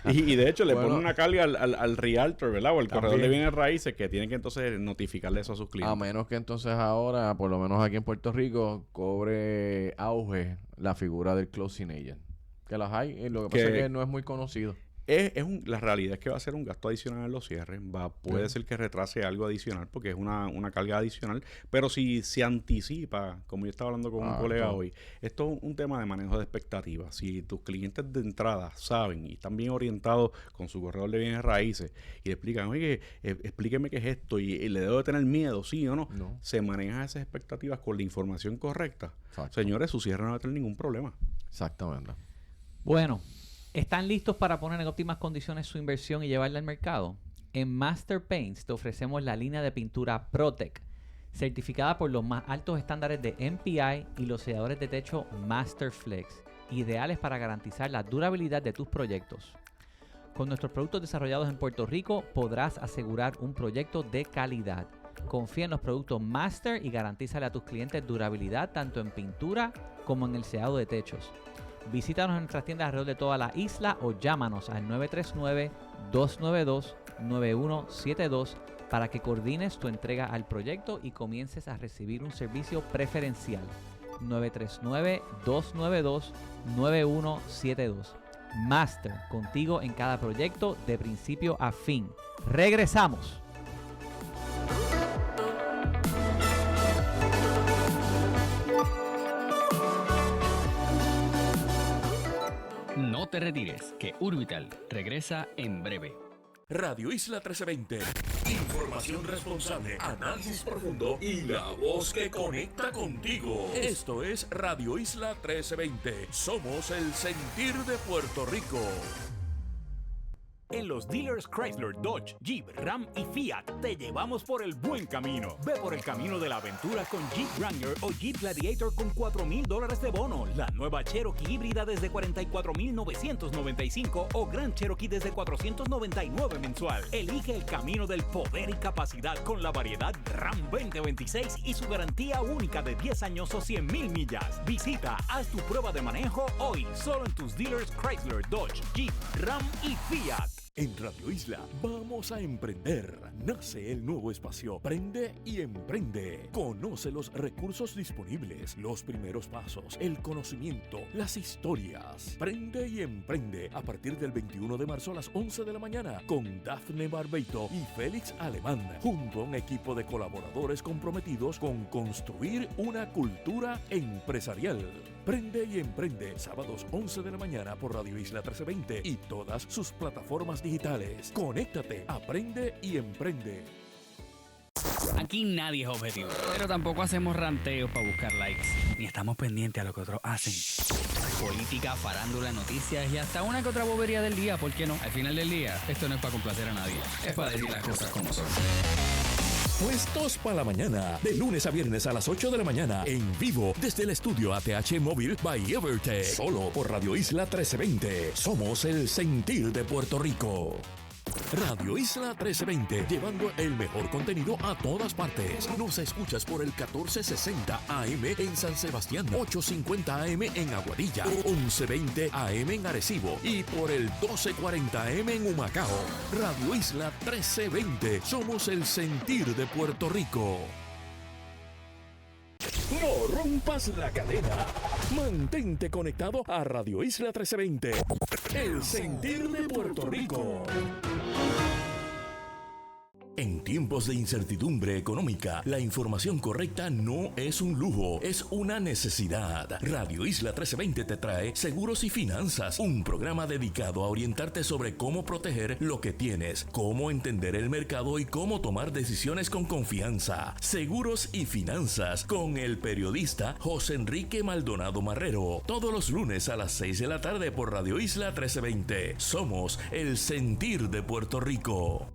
Y de hecho le Bueno. pone una carga al realtor, ¿verdad? O al corredor de También. bienes raíces que tiene que entonces notificarle eso a sus clientes. A menos que entonces ahora, por lo menos aquí en Puerto Rico, cobre auge la figura del closing agent. Que las hay, y lo que pasa Que- es que no es muy conocido. La realidad es que va a ser un gasto adicional en los cierres. Puede ser que retrase algo adicional porque es una carga adicional. Pero si se anticipa, como yo estaba hablando con un colega hoy, esto es un tema de manejo de expectativas. Si tus clientes de entrada saben y están bien orientados con su corredor de bienes raíces y le explican, oye, explíqueme qué es esto y le debo de tener miedo, ¿sí o no? No. Se manejan esas expectativas con la información correcta. Exacto. Señores, su cierre no va a tener ningún problema. Exactamente. Bueno, ¿están listos para poner en óptimas condiciones su inversión y llevarla al mercado? En Master Paints te ofrecemos la línea de pintura Protec. certificada por los más altos estándares de MPI y los selladores de techo Masterflex, ideales para garantizar la durabilidad de tus proyectos. Con nuestros productos desarrollados en Puerto Rico podrás asegurar un proyecto de calidad. Confía en los productos Master y garantízale a tus clientes durabilidad tanto en pintura como en el sellado de techos. Visítanos en nuestras tiendas alrededor de toda la isla o llámanos al 939-292-9172 para que coordines tu entrega al proyecto y comiences a recibir un servicio preferencial. 939-292-9172. Master, contigo en cada proyecto de principio a fin. ¡Regresamos! No te retires, que Urbital regresa en breve. Radio Isla 1320. Información responsable, análisis profundo y la voz que conecta contigo. Esto es Radio Isla 1320. Somos el sentir de Puerto Rico. En los dealers Chrysler, Dodge, Jeep, Ram y Fiat te llevamos por el buen camino. Ve por el camino de la aventura con Jeep Wrangler o Jeep Gladiator con $4,000 de bono. La nueva Cherokee híbrida desde $44,995 o Grand Cherokee desde $499 mensual. Elige el camino del poder y capacidad con la variedad Ram 2026 y su garantía única de 10 años o 100,000 millas. Visita, haz tu prueba de manejo hoy, solo en tus dealers Chrysler, Dodge, Jeep, Ram y Fiat. En Radio Isla vamos a emprender. Nace el nuevo espacio Prende y Emprende. Conoce los recursos disponibles, los primeros pasos, el conocimiento, las historias. Prende y Emprende a partir del 21 de marzo a las 11 de la mañana con Dafne Barbeito y Félix Alemán, junto a un equipo de colaboradores comprometidos con construir una cultura empresarial. Prende y Emprende, sábados 11 de la mañana por Radio Isla 1320 y todas sus plataformas digitales. Conéctate, aprende y emprende. Aquí nadie es objetivo, pero tampoco hacemos ranteos para buscar likes, ni estamos pendientes a lo que otros hacen. Política, farándula, noticias y hasta una que otra bobería del día, ¿por qué no? Al final del día, esto no es para complacer a nadie, es para decir las cosas como son. Puestos para la mañana, de lunes a viernes a las 8 de la mañana, en vivo desde el estudio ATH Móvil by Evertech, solo por Radio Isla 1320. Somos el sentir de Puerto Rico. Radio Isla 1320, llevando el mejor contenido a todas partes. Nos escuchas por el 1460 AM en San Sebastián, 850 AM en Aguadilla, 1120 AM en Arecibo y por el 1240 AM en Humacao. Radio Isla 1320, somos el sentir de Puerto Rico. No rompas la cadena. Mantente conectado a Radio Isla 1320. El sentir de Puerto Rico. En tiempos de incertidumbre económica, la información correcta no es un lujo, es una necesidad. Radio Isla 1320 te trae Seguros y Finanzas, un programa dedicado a orientarte sobre cómo proteger lo que tienes, cómo entender el mercado y cómo tomar decisiones con confianza. Seguros y Finanzas, con el periodista José Enrique Maldonado Marrero, todos los lunes a las 6 de la tarde por Radio Isla 1320. Somos el sentir de Puerto Rico.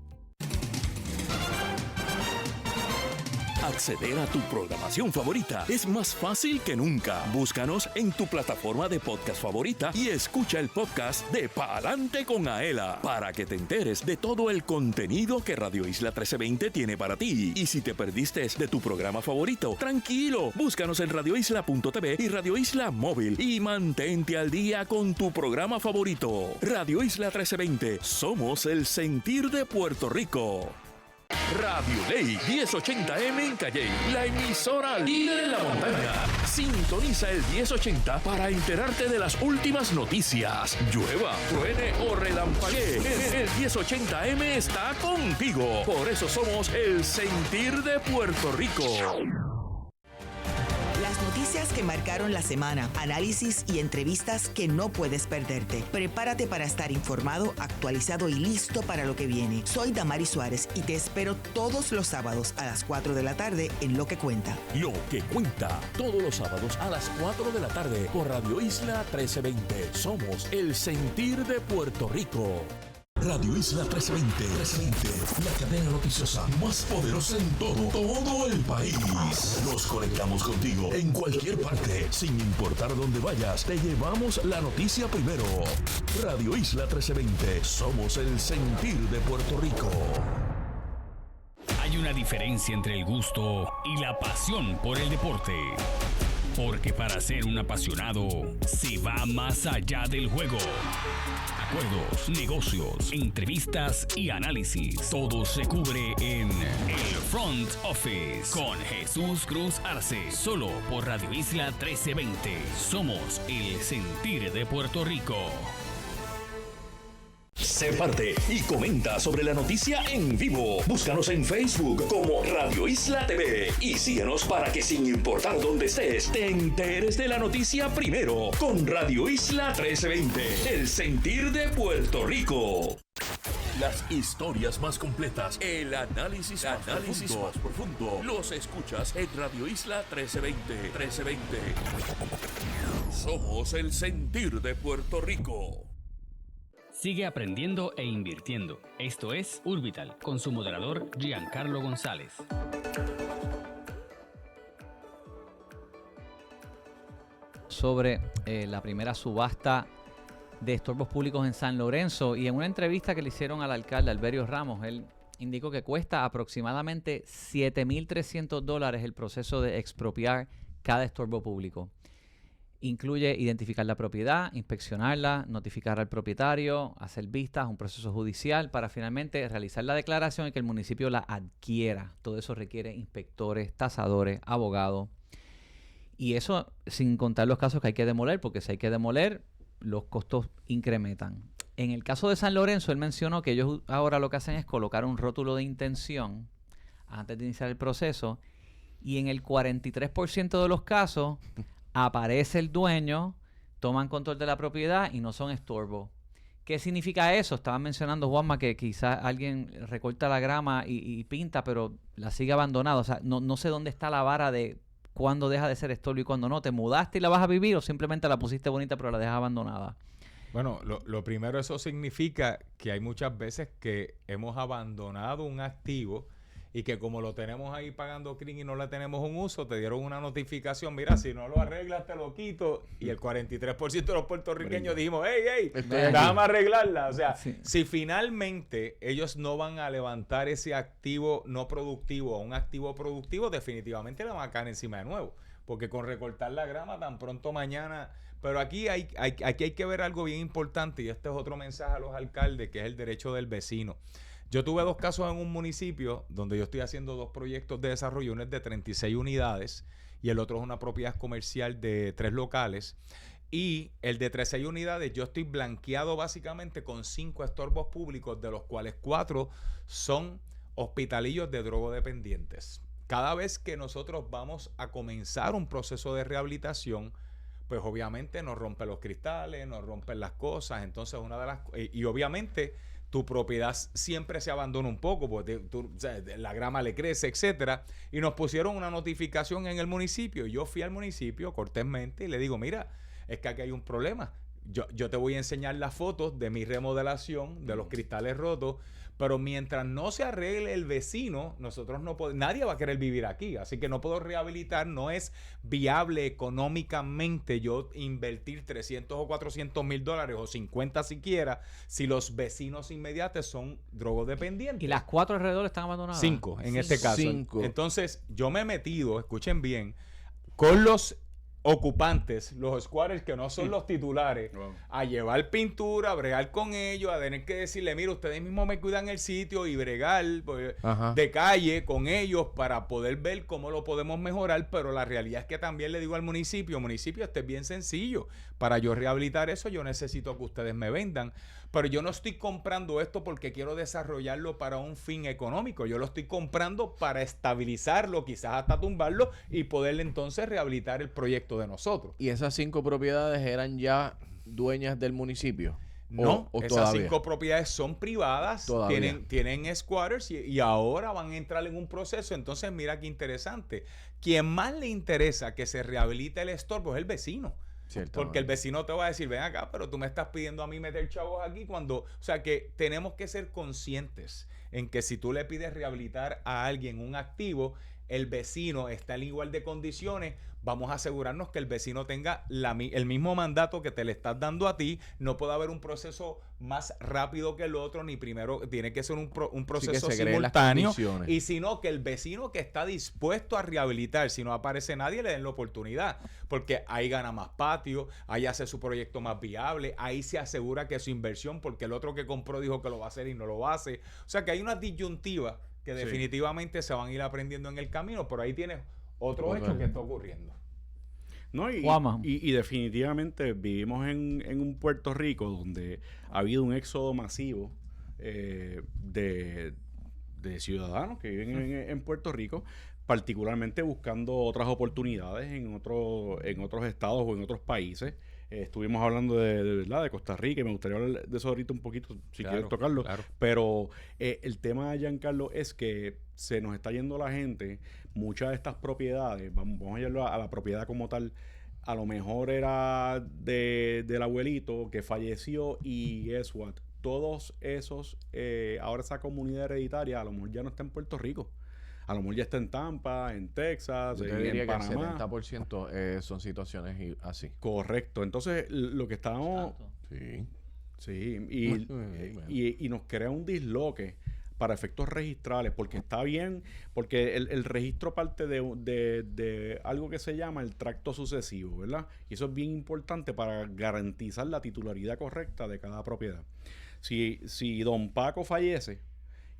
Acceder a tu programación favorita es más fácil que nunca. Búscanos en tu plataforma de podcast favorita y escucha el podcast de Pa'lante con Aela para que te enteres de todo el contenido que Radio Isla 1320 tiene para ti. Y si te perdiste de tu programa favorito, tranquilo, búscanos en radioisla.tv y Radio Isla Móvil y mantente al día con tu programa favorito. Radio Isla 1320, somos el sentir de Puerto Rico. Radio Ley 1080M en Calley, la emisora líder en la montaña. Sintoniza el 1080 para enterarte de las últimas noticias. Llueva, truene o relampaguee, el 1080M está contigo. Por eso somos el sentir de Puerto Rico. Las noticias que marcaron la semana, análisis y entrevistas que no puedes perderte. Prepárate para estar informado, actualizado y listo para lo que viene. Soy Damari Suárez y te espero todos los sábados a las 4 de la tarde en Lo que Cuenta. Lo que Cuenta, todos los sábados a las 4 de la tarde por Radio Isla 1320. Somos el sentir de Puerto Rico. Radio Isla 1320, la cadena noticiosa más poderosa en todo el país. Nos conectamos contigo en cualquier parte, sin importar dónde vayas. Te llevamos la noticia primero. Radio Isla 1320, somos el sentir de Puerto Rico. Hay una diferencia entre el gusto y la pasión por el deporte. Porque para ser un apasionado se va más allá del juego. Acuerdos, negocios, entrevistas y análisis. Todo se cubre en el Front Office con Jesús Cruz Arce. Solo por Radio Isla 1320. Somos el sentir de Puerto Rico. Sé parte y comenta sobre la noticia en vivo. Búscanos en Facebook como Radio Isla TV y síguenos para que sin importar dónde estés, te enteres de la noticia primero con Radio Isla 1320, el sentir de Puerto Rico. Las historias más completas, el análisis más profundo, los escuchas en Radio Isla 1320. Somos el sentir de Puerto Rico. Sigue aprendiendo e invirtiendo. Esto es Urbital, con su moderador Giancarlo González. Sobre la primera subasta de estorbos públicos en San Lorenzo, y en una entrevista que le hicieron al alcalde Alberio Ramos, él indicó que cuesta aproximadamente $7,300 el proceso de expropiar cada estorbo público. Incluye identificar la propiedad, inspeccionarla, notificar al propietario, hacer vistas, un proceso judicial para finalmente realizar la declaración y que el municipio la adquiera. Todo eso requiere inspectores, tasadores, abogados. Y eso sin contar los casos que hay que demoler, porque si hay que demoler, los costos incrementan. En el caso de San Lorenzo, él mencionó que ellos ahora lo que hacen es colocar un rótulo de intención antes de iniciar el proceso, y en el 43% de los casos aparece el dueño, toman control de la propiedad y no son estorbo. ¿Qué significa eso? Estaban mencionando, Juanma, que quizás alguien recorta la grama y pinta, pero la sigue abandonada. O sea, no sé dónde está la vara de cuándo deja de ser estorbo y cuándo no. ¿Te mudaste y la vas a vivir o simplemente la pusiste bonita pero la dejas abandonada? Bueno, lo primero, eso significa que hay muchas veces que hemos abandonado un activo y que como lo tenemos ahí pagando CRIM y no le tenemos un uso, te dieron una notificación, mira, si no lo arreglas te lo quito, y el 43% de los puertorriqueños dijimos, hey, déjame arreglarla. O sea, si finalmente ellos no van a levantar ese activo no productivo a un activo productivo, definitivamente le van a caer encima de nuevo, porque con recortar la grama tan pronto mañana. Pero aquí hay que ver algo bien importante, y este es otro mensaje a los alcaldes, que es el derecho del vecino. Yo tuve 2 casos en un municipio donde yo estoy haciendo 2 proyectos de desarrollo, uno es de 36 unidades y el otro es una propiedad comercial de 3 locales. Y el de 36 unidades yo estoy blanqueado básicamente con 5 estorbos públicos, de los cuales 4 son hospitalillos de drogodependientes. Cada vez que nosotros vamos a comenzar un proceso de rehabilitación, pues obviamente nos rompen los cristales, nos rompen las cosas. Entonces y obviamente tu propiedad siempre se abandona un poco porque la grama le crece, etcétera. Y nos pusieron una notificación en el municipio. Yo fui al municipio cortésmente y le digo, mira, es que aquí hay un problema. Yo te voy a enseñar las fotos de mi remodelación, de los cristales rotos, pero mientras no se arregle el vecino, nosotros no podemos, nadie va a querer vivir aquí, así que no puedo rehabilitar, no es viable económicamente yo invertir $300 o $400,000 o 50 siquiera, si los vecinos inmediatos son drogodependientes. ¿Y las 4 alrededor están abandonadas? 5 en este caso. 5. Entonces, yo me he metido, escuchen bien, con los ocupantes, los squatters que no son los titulares, a llevar pintura, a bregar con ellos, a tener que decirle, mira, ustedes mismos me cuidan el sitio y bregar de calle con ellos para poder ver cómo lo podemos mejorar. Pero la realidad es que también le digo al municipio, este es bien sencillo, para yo rehabilitar eso yo necesito que ustedes me vendan, pero yo no estoy comprando esto porque quiero desarrollarlo para un fin económico, yo lo estoy comprando para estabilizarlo, quizás hasta tumbarlo y poder entonces rehabilitar el proyecto de nosotros. ¿Y esas 5 propiedades eran ya dueñas del municipio? No, ¿O esas todavía? 5 propiedades son privadas, tienen squatters y ahora van a entrar en un proceso. Entonces, mira qué interesante. Quien más le interesa que se rehabilite el estorbo es el vecino. Porque el vecino te va a decir, ven acá, pero tú me estás pidiendo a mí meter chavos aquí cuando... O sea, que tenemos que ser conscientes en que si tú le pides rehabilitar a alguien un activo, el vecino está en igual de condiciones, vamos a asegurarnos que el vecino tenga el mismo mandato que te le estás dando a ti. No puede haber un proceso más rápido que el otro, ni primero, tiene que ser un proceso simultáneo. Y sino que el vecino que está dispuesto a rehabilitar, si no aparece nadie, le den la oportunidad. Porque ahí gana más patio, ahí hace su proyecto más viable, ahí se asegura que su inversión, porque el otro que compró dijo que lo va a hacer y no lo hace. O sea que hay una disyuntiva que definitivamente se van a ir aprendiendo en el camino, pero ahí tienes otro hecho que está ocurriendo. No, y definitivamente vivimos en un Puerto Rico donde ha habido un éxodo masivo de ciudadanos que viven en Puerto Rico, particularmente buscando otras oportunidades en otros estados o en otros países. Estuvimos hablando de Costa Rica y me gustaría hablar de eso ahorita un poquito, si quieres tocarlo. Claro. Pero el tema, Giancarlo, es que se nos está yendo la gente. Muchas de estas propiedades, vamos a llevarlo a la propiedad como tal, a lo mejor era del abuelito que falleció y guess what? Todos esos, ahora esa comunidad hereditaria a lo mejor ya no está en Puerto Rico. A lo mejor ya está en Tampa, en Texas, en Panamá. Que el 70% son situaciones así. Correcto. Entonces, lo que estábamos... Sí. Y nos crea un disloque para efectos registrales, porque está bien, porque el registro parte de algo que se llama el tracto sucesivo, ¿verdad? Y eso es bien importante para garantizar la titularidad correcta de cada propiedad. Si don Paco fallece,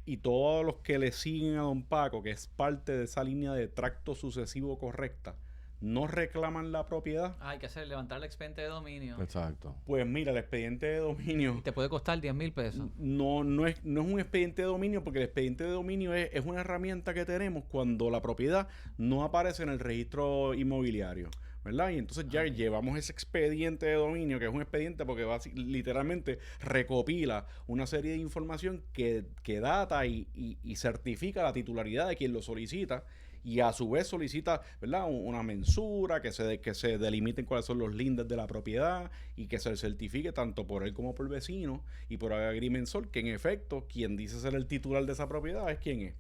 y todos los que le siguen a don Paco, que es parte de esa línea de tracto sucesivo correcta, no reclaman la propiedad. Hay que levantar el expediente de dominio. Exacto. Pues mira, el expediente de dominio... Y te puede costar 10,000 pesos. No es un expediente de dominio, porque el expediente de dominio es una herramienta que tenemos cuando la propiedad no aparece en el registro inmobiliario, ¿verdad? Y entonces ya llevamos ese expediente de dominio, que es un expediente porque literalmente recopila una serie de información que data y certifica la titularidad de quien lo solicita, y a su vez solicita, ¿verdad?, una mensura, que se delimiten cuáles son los lindes de la propiedad y que se certifique tanto por él como por el vecino y por el agrimensor que en efecto quien dice ser el titular de esa propiedad es quien es.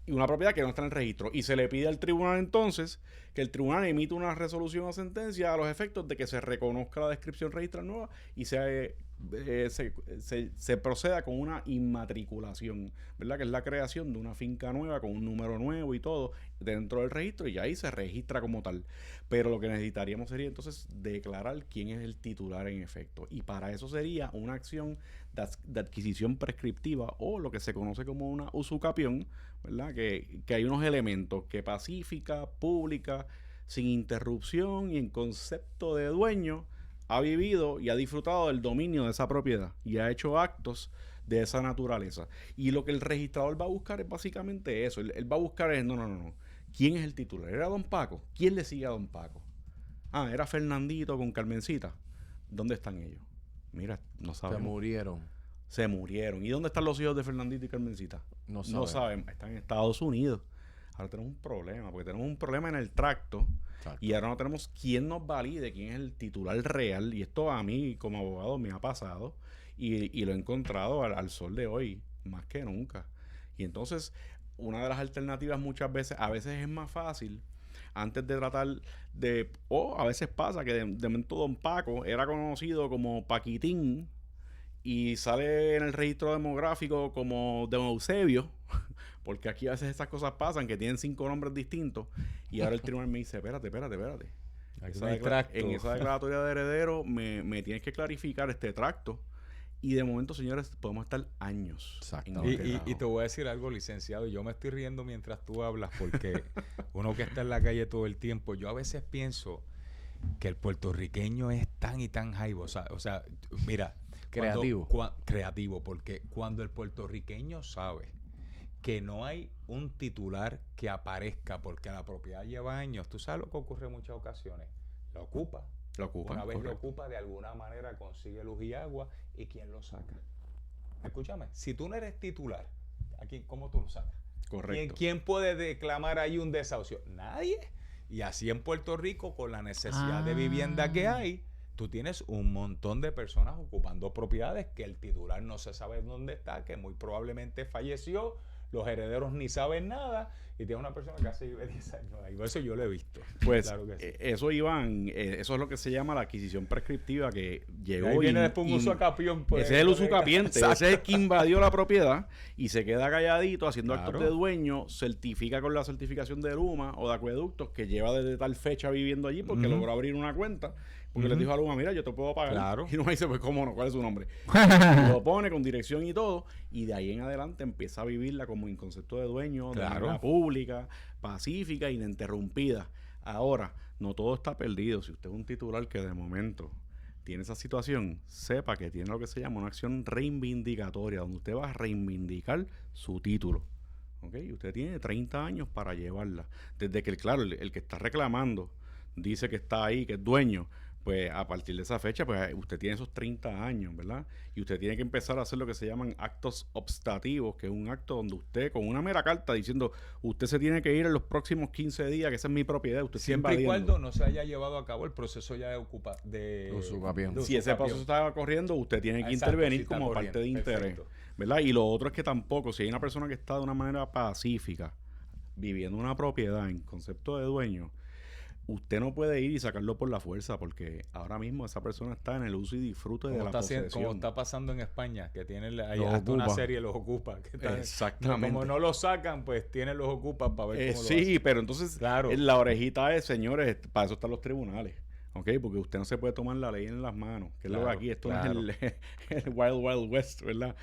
Y una propiedad que no está en el registro. Y se le pide al tribunal entonces que el tribunal emita una resolución o sentencia a los efectos de que se reconozca la descripción registral nueva y se proceda con una inmatriculación, ¿verdad? Que es la creación de una finca nueva con un número nuevo y todo dentro del registro, y ahí se registra como tal. Pero lo que necesitaríamos sería entonces declarar quién es el titular en efecto, y para eso sería una acción de adquisición prescriptiva, o lo que se conoce como una usucapión, ¿verdad? Que hay unos elementos que pacífica, pública, sin interrupción y en concepto de dueño ha vivido y ha disfrutado del dominio de esa propiedad y ha hecho actos de esa naturaleza. Y lo que el registrador va a buscar es básicamente eso. Él va a buscar no. ¿Quién es el titular? ¿Era don Paco? ¿Quién le sigue a don Paco? Era Fernandito con Carmencita. ¿Dónde están ellos? Mira, no sabemos. Se murieron. ¿Y dónde están los hijos de Fernandito y Carmencita? No sabemos. Están en Estados Unidos. Ahora tenemos un problema, porque tenemos un problema en el tracto. Exacto. Y ahora no tenemos quién nos valide quién es el titular real. Y esto a mí como abogado me ha pasado y lo he encontrado al sol de hoy más que nunca. Y entonces una de las alternativas a veces es más fácil, antes de tratar a veces pasa que de momento don Paco era conocido como Paquitín y sale en el registro demográfico como don Eusebio, porque aquí a veces estas cosas pasan, que tienen 5 nombres distintos, y ahora el tribunal me dice, espérate. En esa declaratoria de heredero me tienes que clarificar este tracto. Y de momento, señores, podemos estar años. Y te voy a decir algo, licenciado. Yo me estoy riendo mientras tú hablas, porque uno que está en la calle todo el tiempo, yo a veces pienso que el puertorriqueño es tan y tan jaibo. O sea, mira. Creativo. Creativo, porque cuando el puertorriqueño sabe que no hay un titular que aparezca porque la propiedad lleva años, tú sabes lo que ocurre en muchas ocasiones. Lo ocupa. Una vez lo ocupa, de alguna manera consigue luz y agua, y ¿quién lo saca? Escúchame, si tú no eres titular, ¿cómo tú lo sacas? Correcto. ¿Quién puede declamar ahí un desahucio? Nadie. Y así en Puerto Rico, con la necesidad de vivienda que hay, tú tienes un montón de personas ocupando propiedades que el titular no se sabe dónde está, que muy probablemente falleció, los herederos ni saben nada, y tienes una persona que hace 10 años ahí. Eso yo lo he visto. Pues claro que sí. eso, Iván, eso es lo que se llama la adquisición prescriptiva, que llegó. Ahí viene después un usucapión. Pues, ese es el usucapiente, ese es el que invadió la propiedad y se queda calladito haciendo Claro. actos de dueño, certifica con la certificación de Luma o de Acueductos que lleva desde tal fecha viviendo allí porque Ujú. logró abrir una cuenta. Porque Ujú. le dijo a Luma, mira, yo te puedo pagar. Claro. Y Luma dice, pues cómo no, ¿cuál es su nombre? Y lo pone con dirección y todo. Y de ahí en adelante empieza a vivirla como en concepto de dueño, de Claro. manera pública, pacífica, ininterrumpida. Ahora, no todo está perdido. Si usted es un titular que de momento tiene esa situación, sepa que tiene lo que se llama una acción reivindicatoria, donde usted va a reivindicar su título. ¿Ok? Y usted tiene 30 años para llevarla. Desde que, claro, el que está reclamando dice que está ahí, que es dueño, pues a partir de esa fecha, pues usted tiene esos 30 años, ¿verdad? Y usted tiene que empezar a hacer lo que se llaman actos obstativos, que es un acto donde usted, con una mera carta diciendo, usted se tiene que ir en los próximos 15 días, que esa es mi propiedad, usted está Siempre y invadiendo. cuando no se haya llevado a cabo el proceso ya de Usucapión. Si ese proceso está corriendo, usted tiene que Exacto, intervenir si está como corriendo. parte de interés, Perfecto. ¿verdad? Y lo otro es que tampoco, si hay una persona que está de una manera pacífica, viviendo una propiedad en concepto de dueño, usted no puede ir y sacarlo por la fuerza, porque ahora mismo esa persona está en el uso y disfrute de Como la está, como posesión. está pasando en España, que tienen ahí Los hasta una ocupa. serie los ocupa. Que están- Exactamente. Como no lo sacan, pues tienen los ocupas para ver cómo lo Sí, hacen. pero entonces Claro. la orejita es, señores, para eso están los tribunales. ¿Ok? Porque usted no se puede tomar la ley en las manos, que es lo de Claro, aquí. Esto claro. no es el Wild Wild West, ¿verdad?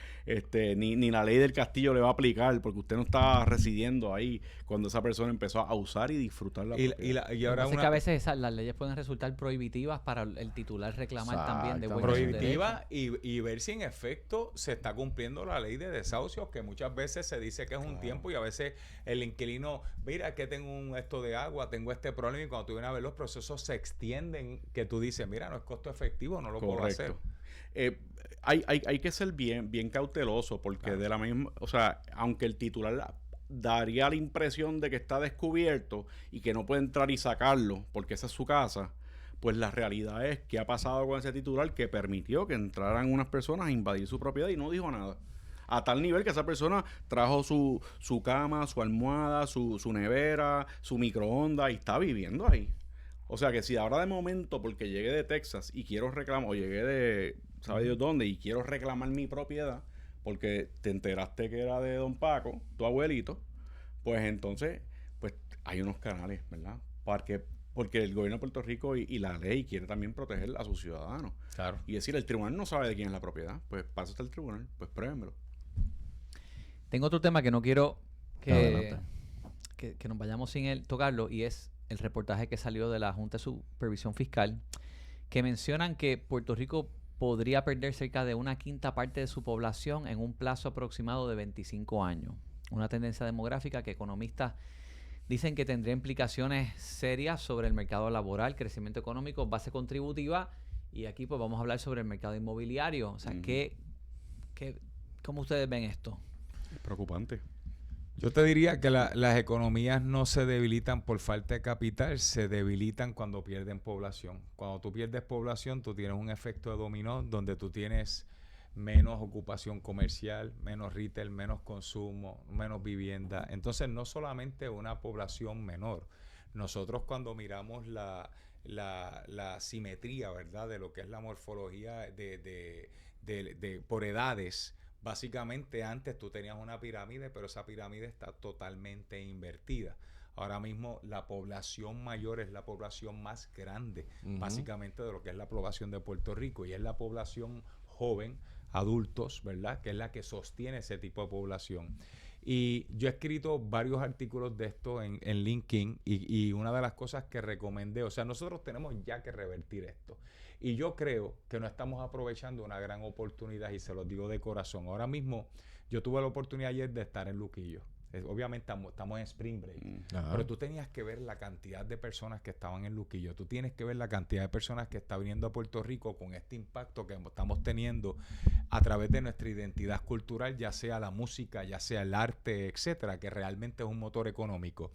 Ni la ley del castillo le va a aplicar, porque usted no estaba residiendo ahí cuando esa persona empezó a usar y disfrutar la Y propiedad. y Lo que ahora pasa es una que a veces las leyes pueden resultar prohibitivas para el titular reclamar también de vuelta sus prohibitiva derechos. y ver si en efecto se está cumpliendo la ley de desahucios, que muchas veces se dice que es un tiempo y a veces el inquilino, mira que tengo esto de agua, tengo este problema, y cuando tú vienes a ver los procesos se extienden, que tú dices, mira, no es costo efectivo, no lo puedo hacer. Hay que ser bien cauteloso, porque Claro. de la misma, o sea, aunque el titular daría la impresión de que está descubierto y que no puede entrar y sacarlo porque esa es su casa, pues la realidad es que ha pasado con ese titular que permitió que entraran unas personas a invadir su propiedad y no dijo nada. A tal nivel que esa persona trajo su cama, su almohada, su nevera, su microondas y está viviendo ahí. O sea que si ahora de momento, porque llegué de Texas y quiero reclamar, o llegué de sabe Dios dónde, y quiero reclamar mi propiedad, porque te enteraste que era de Don Paco, tu abuelito, pues entonces, pues hay unos canales, ¿verdad? Porque el gobierno de Puerto Rico y la ley quiere también proteger a sus ciudadanos. Claro. Y decir, el tribunal no sabe de quién es la propiedad, pues pasa hasta el tribunal, pues pruébenmelo. Tengo otro tema que no quiero que, Adelante. que nos vayamos sin él tocarlo, y es el reportaje que salió de la Junta de Supervisión Fiscal, que mencionan que Puerto Rico podría perder cerca de 1/5 parte de su población en un plazo aproximado de 25 años. Una tendencia demográfica que economistas dicen que tendría implicaciones serias sobre el mercado laboral, crecimiento económico, base contributiva, y aquí pues vamos a hablar sobre el mercado inmobiliario. O sea, ¿cómo ustedes ven esto? Es preocupante. Yo te diría que las economías no se debilitan por falta de capital, se debilitan cuando pierden población. Cuando tú pierdes población, tú tienes un efecto de dominó donde tú tienes menos ocupación comercial, menos retail, menos consumo, menos vivienda. Entonces, no solamente una población menor. Nosotros cuando miramos la simetría, ¿verdad?, de lo que es la morfología por edades. Básicamente antes tú tenías una pirámide, pero esa pirámide está totalmente invertida. Ahora mismo la población mayor es la población más grande, básicamente de lo que es la población de Puerto Rico, y es la población joven, adultos, ¿verdad?, que es la que sostiene ese tipo de población. Y yo he escrito varios artículos de esto en LinkedIn y una de las cosas que recomendé, o sea, nosotros tenemos ya que revertir esto. Y yo creo que no estamos aprovechando una gran oportunidad, y se los digo de corazón. Ahora mismo, yo tuve la oportunidad ayer de estar en Luquillo. Obviamente estamos en Spring Break, pero tú tenías que ver la cantidad de personas que estaban en Luquillo. Tú tienes que ver la cantidad de personas que están viniendo a Puerto Rico con este impacto que estamos teniendo a través de nuestra identidad cultural, ya sea la música, ya sea el arte, etcétera, que realmente es un motor económico.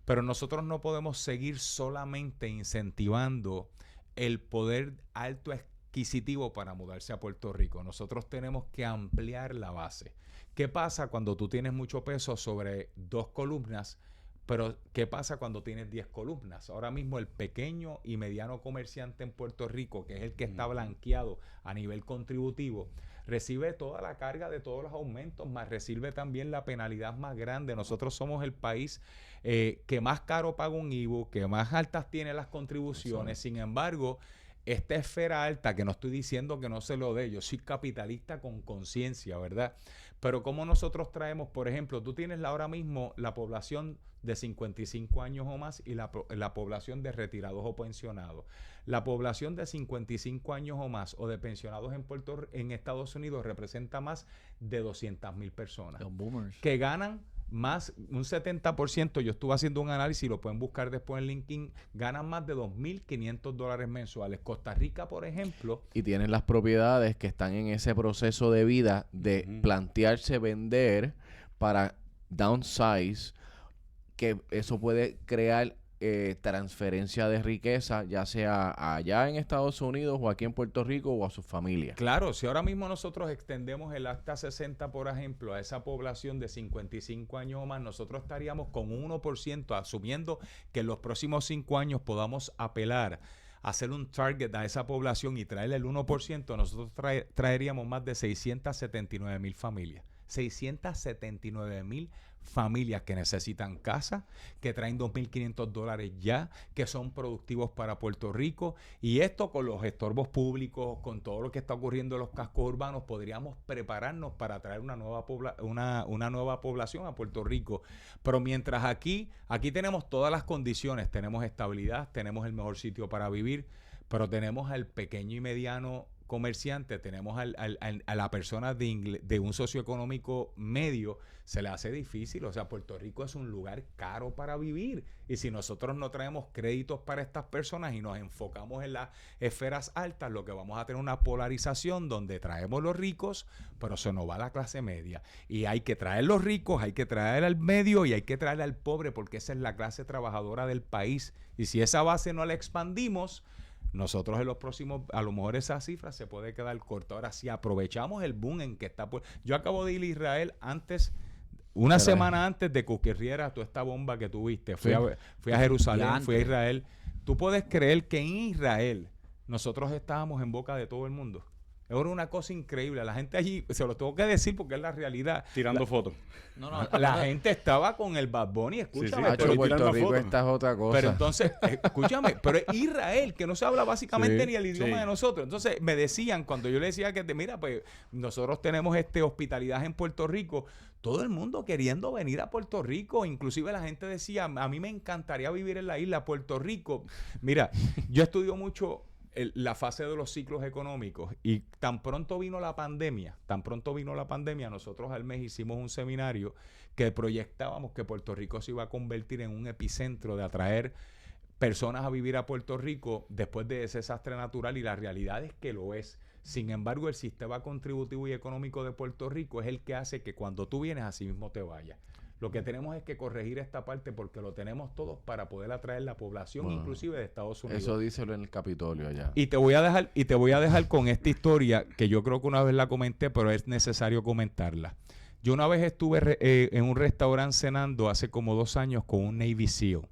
Pero nosotros no podemos seguir solamente incentivando el poder alto adquisitivo para mudarse a Puerto Rico. Nosotros tenemos que ampliar la base. ¿Qué pasa cuando tú tienes mucho peso sobre 2 columnas? Pero, ¿qué pasa cuando tienes 10 columnas? Ahora mismo el pequeño y mediano comerciante en Puerto Rico, que es el que está blanqueado a nivel contributivo, recibe toda la carga de todos los aumentos, más recibe también la penalidad más grande. Nosotros somos el país que más caro paga un IVU, que más altas tiene las contribuciones. Sin embargo, esta esfera alta, que no estoy diciendo que no se lo dé, yo soy capitalista con conciencia, ¿verdad? Pero como nosotros traemos, por ejemplo, tú tienes ahora mismo la población de 55 años o más y la población de retirados o pensionados. La población de 55 años o más o de pensionados en Estados Unidos representa más de 200,000 personas. Los boomers. Que ganan más, un 70%, yo estuve haciendo un análisis, lo pueden buscar después en LinkedIn, ganan más de $2,500 mensuales. Costa Rica, por ejemplo. Y tienen las propiedades que están en ese proceso de vida de plantearse vender para downsize, que eso puede crear transferencia de riqueza, ya sea allá en Estados Unidos o aquí en Puerto Rico o a su familia. Claro, si ahora mismo nosotros extendemos el Acta 60, por ejemplo, a esa población de 55 años o más, nosotros estaríamos con un 1%, asumiendo que en los próximos 5 años podamos apelar, hacer un target a esa población y traerle el 1%, nosotros traeríamos más de 679,000 familias. 679,000 familias que necesitan casa, que traen $2,500 ya, que son productivos para Puerto Rico. Y esto con los estorbos públicos, con todo lo que está ocurriendo en los cascos urbanos, podríamos prepararnos para traer una nueva población a Puerto Rico. Pero mientras aquí tenemos todas las condiciones, tenemos estabilidad, tenemos el mejor sitio para vivir, pero tenemos al pequeño y mediano comerciante, tenemos a la persona de un socioeconómico medio, se le hace difícil. O sea, Puerto Rico es un lugar caro para vivir, y si nosotros no traemos créditos para estas personas y nos enfocamos en las esferas altas, lo que vamos a tener una polarización donde traemos los ricos, pero se nos va la clase media, y hay que traer los ricos, hay que traer al medio y hay que traer al pobre, porque esa es la clase trabajadora del país, y si esa base no la expandimos, nosotros en los próximos, a lo mejor esa cifra se puede quedar corta. Ahora, si aprovechamos el boom en que está... Yo acabo de ir a Israel una semana antes de que ocurriera toda esta bomba que tuviste. Fui a Jerusalén, fui a Israel. ¿Tú puedes creer que en Israel nosotros estábamos en boca de todo el mundo? Era una cosa increíble. La gente allí, se lo tengo que decir porque es la realidad. Tirando fotos. La gente estaba con el Bad Bunny, escúchame. Pero Puerto Rico esta es otra cosa. Pero entonces, escúchame, pero Israel, que no se habla básicamente ni el idioma de nosotros. Entonces, me decían, cuando yo le decía que, mira, pues, nosotros tenemos hospitalidad en Puerto Rico, todo el mundo queriendo venir a Puerto Rico. Inclusive la gente decía, a mí me encantaría vivir en la isla Puerto Rico. Mira, yo estudio mucho la fase de los ciclos económicos, y tan pronto vino la pandemia, nosotros al mes hicimos un seminario que proyectábamos que Puerto Rico se iba a convertir en un epicentro de atraer personas a vivir a Puerto Rico después de ese desastre natural, y la realidad es que lo es. Sin embargo, el sistema contributivo y económico de Puerto Rico es el que hace que cuando tú vienes, así mismo te vayas. Lo que tenemos es que corregir esta parte, porque lo tenemos todos para poder atraer la población, inclusive de Estados Unidos. Eso díselo en el Capitolio allá. Y te voy a dejar con esta historia, que yo creo que una vez la comenté, pero es necesario comentarla. Yo una vez estuve en un restaurante cenando hace como 2 años con un Navy SEAL.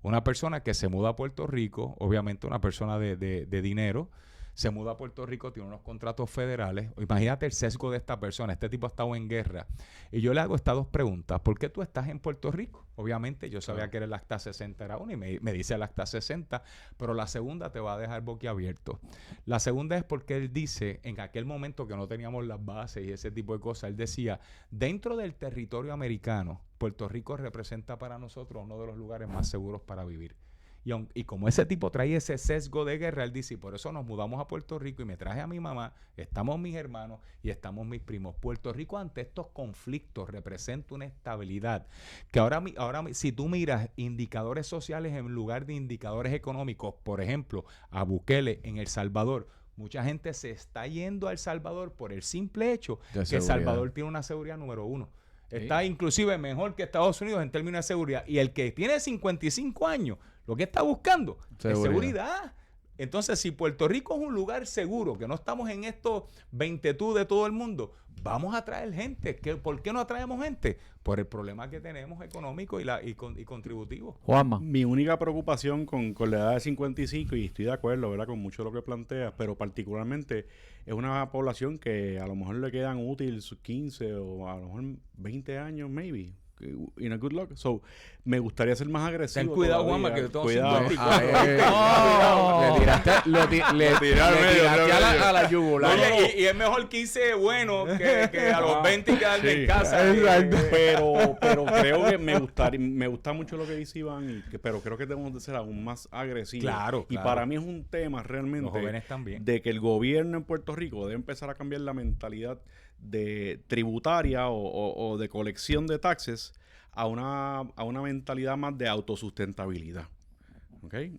Una persona que se muda a Puerto Rico, obviamente una persona de dinero, se muda a Puerto Rico, tiene unos contratos federales. Imagínate el sesgo de esta persona. Este tipo ha estado en guerra. Y yo le hago estas 2 preguntas. ¿Por qué tú estás en Puerto Rico? Obviamente yo sabía que era el Acta 60 era una, y me dice el Acta 60, pero la segunda te va a dejar boquiabierto. La segunda es porque él dice, en aquel momento que no teníamos las bases y ese tipo de cosas, él decía, dentro del territorio americano, Puerto Rico representa para nosotros uno de los lugares más seguros para vivir. Y como ese tipo trae ese sesgo de guerra, él dice, y por eso nos mudamos a Puerto Rico y me traje a mi mamá, estamos mis hermanos y estamos mis primos. Puerto Rico ante estos conflictos representa una estabilidad que ahora si tú miras indicadores sociales en lugar de indicadores económicos, por ejemplo, a Bukele en El Salvador, mucha gente se está yendo a El Salvador por el simple hecho que El Salvador tiene una seguridad número 1. Está inclusive mejor que Estados Unidos en términos de seguridad. Y el que tiene 55 años, lo que está buscando es seguridad. Entonces, si Puerto Rico es un lugar seguro, que no estamos en estos 20 de todo el mundo, vamos a traer gente. ¿Por qué no atraemos gente? Por el problema que tenemos económico y contributivo. Juanma. Mi única preocupación con la edad de 55, y estoy de acuerdo, ¿verdad?, con mucho de lo que planteas, pero particularmente es una población que a lo mejor le quedan útil sus 15 o a lo mejor 20 años, maybe. In a good luck. So, me gustaría ser más agresivo. Ten cuidado, todavía. Juanma, que yo tengo Cuidado. 54. Le tiraste a la yugular. Oye, y es mejor 15 bueno que a los 20 quedarme en casa. Exacto. Pero creo que me gusta mucho lo que dice Iván, pero creo que debemos de ser aún más agresivos. Claro, Y claro. para mí es un tema realmente Los jóvenes también. de que el gobierno en Puerto Rico debe empezar a cambiar la mentalidad de tributaria o de colección de taxes a una mentalidad más de autosustentabilidad. ¿Okay?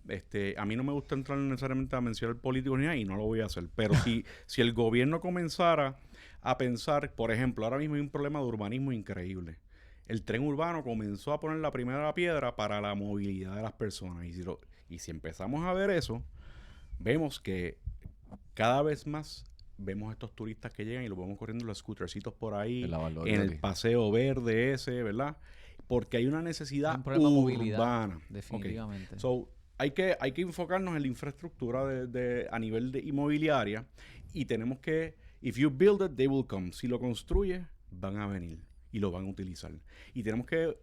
A mí no me gusta entrar necesariamente a mencionar políticos ni nada, y no lo voy a hacer, pero si el gobierno comenzara a pensar, por ejemplo, ahora mismo hay un problema de urbanismo increíble. El tren urbano comenzó a poner la primera piedra para la movilidad de las personas, y si empezamos a ver eso, vemos que cada vez más vemos estos turistas que llegan y los vemos corriendo los scootercitos por ahí, en el paseo verde ese, ¿verdad? Porque hay una necesidad Un problema de movilidad, urbana. definitivamente. Okay. So, hay que enfocarnos en la infraestructura a nivel de inmobiliaria, y tenemos que, if you build it, they will come. Si lo construyes, van a venir y lo van a utilizar. Y tenemos que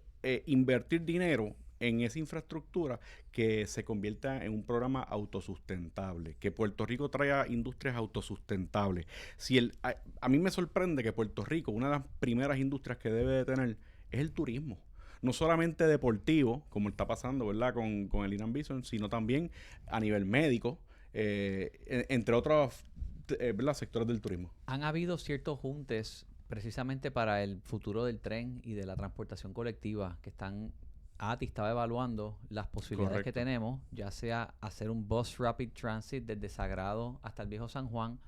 invertir dinero en esa infraestructura que se convierta en un programa autosustentable, que Puerto Rico traiga industrias autosustentables. A mí me sorprende que Puerto Rico, una de las primeras industrias que debe de tener es el turismo. No solamente deportivo, como está pasando, ¿verdad?, con el Inland Bison, sino también a nivel médico, entre otros, ¿verdad?, sectores del turismo. Han habido ciertos juntes precisamente para el futuro del tren y de la transportación colectiva que ATI estaba evaluando las posibilidades que tenemos, ya sea hacer un bus rapid transit desde Sagrado hasta el Viejo San Juan,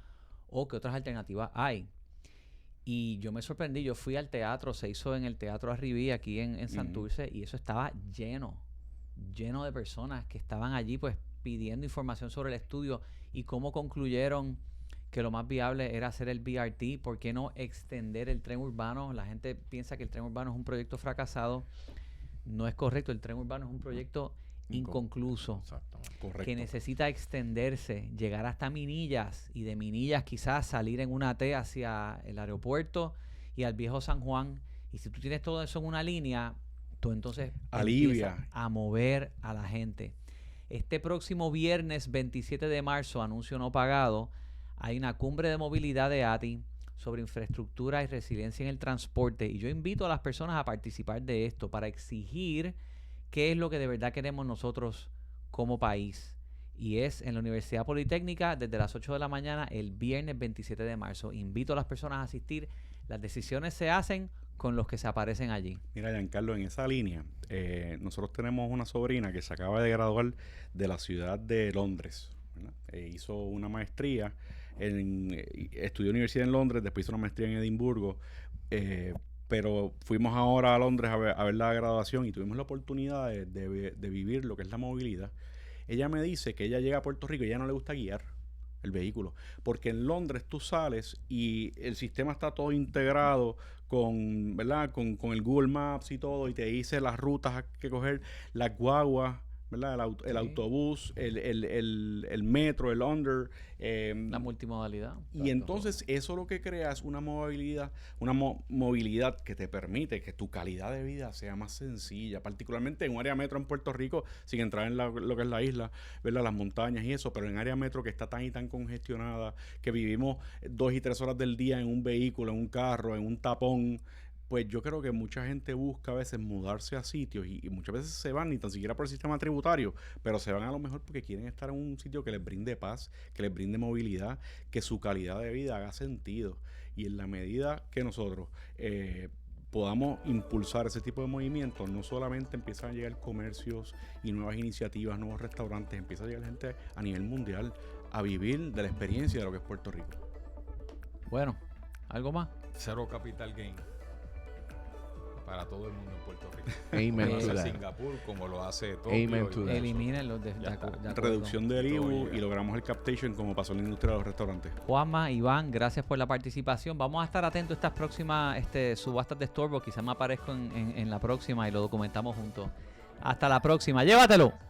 o qué otras alternativas hay. Y yo me sorprendí, yo fui al teatro, se hizo en el Teatro Arribí aquí en Santurce, y eso estaba lleno de personas que estaban allí pues pidiendo información sobre el estudio, y cómo concluyeron que lo más viable era hacer el BRT. ¿Por qué no extender el tren urbano? La gente piensa que el tren urbano es un proyecto fracasado. No es correcto, el tren urbano es un proyecto inconcluso, que necesita extenderse, llegar hasta Minillas, y de Minillas quizás salir en una T hacia el aeropuerto y al Viejo San Juan. Y si tú tienes todo eso en una línea, tú entonces empiezas a mover a la gente. Este próximo viernes 27 de marzo, anuncio no pagado, hay una cumbre de movilidad de ATI sobre infraestructura y resiliencia en el transporte, y yo invito a las personas a participar de esto para exigir qué es lo que de verdad queremos nosotros como país. Y es en la Universidad Politécnica desde las 8 de la mañana el viernes 27 de marzo. Invito a las personas a asistir. Las decisiones se hacen con los que se aparecen allí. Mira, Giancarlo, en esa línea, nosotros tenemos una sobrina que se acaba de graduar de la ciudad de Londres, ¿verdad? Hizo una maestría, estudió universidad en Londres, después hizo una maestría en Edimburgo, pero fuimos ahora a Londres a ver la graduación, y tuvimos la oportunidad de vivir lo que es la movilidad. Ella me dice que ella llega a Puerto Rico y a ella no le gusta guiar el vehículo, porque en Londres tú sales y el sistema está todo integrado con, ¿verdad?, con el Google Maps y todo, y te dice las rutas que coger, las guaguas, ¿verdad?, el autobús, el metro, el under, la multimodalidad. Y entonces eso lo que crea es una movilidad que te permite que tu calidad de vida sea más sencilla, particularmente en un área metro en Puerto Rico, sin entrar en lo que es la isla, ¿verdad?, las montañas y eso, pero en área metro que está tan y tan congestionada, que vivimos 2 y 3 horas del día en un vehículo, en un carro, en un tapón. Pues yo creo que mucha gente busca a veces mudarse a sitios, y muchas veces se van ni tan siquiera por el sistema tributario, pero se van a lo mejor porque quieren estar en un sitio que les brinde paz, que les brinde movilidad, que su calidad de vida haga sentido. Y en la medida que nosotros podamos impulsar ese tipo de movimientos, no solamente empiezan a llegar comercios y nuevas iniciativas, nuevos restaurantes, empieza a llegar gente a nivel mundial a vivir de la experiencia de lo que es Puerto Rico. Bueno, ¿algo más? Cero capital gain. para todo el mundo en Puerto Rico. Amen Como lo to hace that. Singapur, como lo hace Tokio. Amen to that. Eliminen los de Ya está. acuerdo. Reducción del Todo IBU llega. y logramos el captation como pasó en la industria de los restaurantes. Juanma, Iván, gracias por la participación. Vamos a estar atentos a estas próximas subastas de Storbo. Quizás me aparezco en la próxima y lo documentamos juntos. Hasta la próxima. ¡Llévatelo!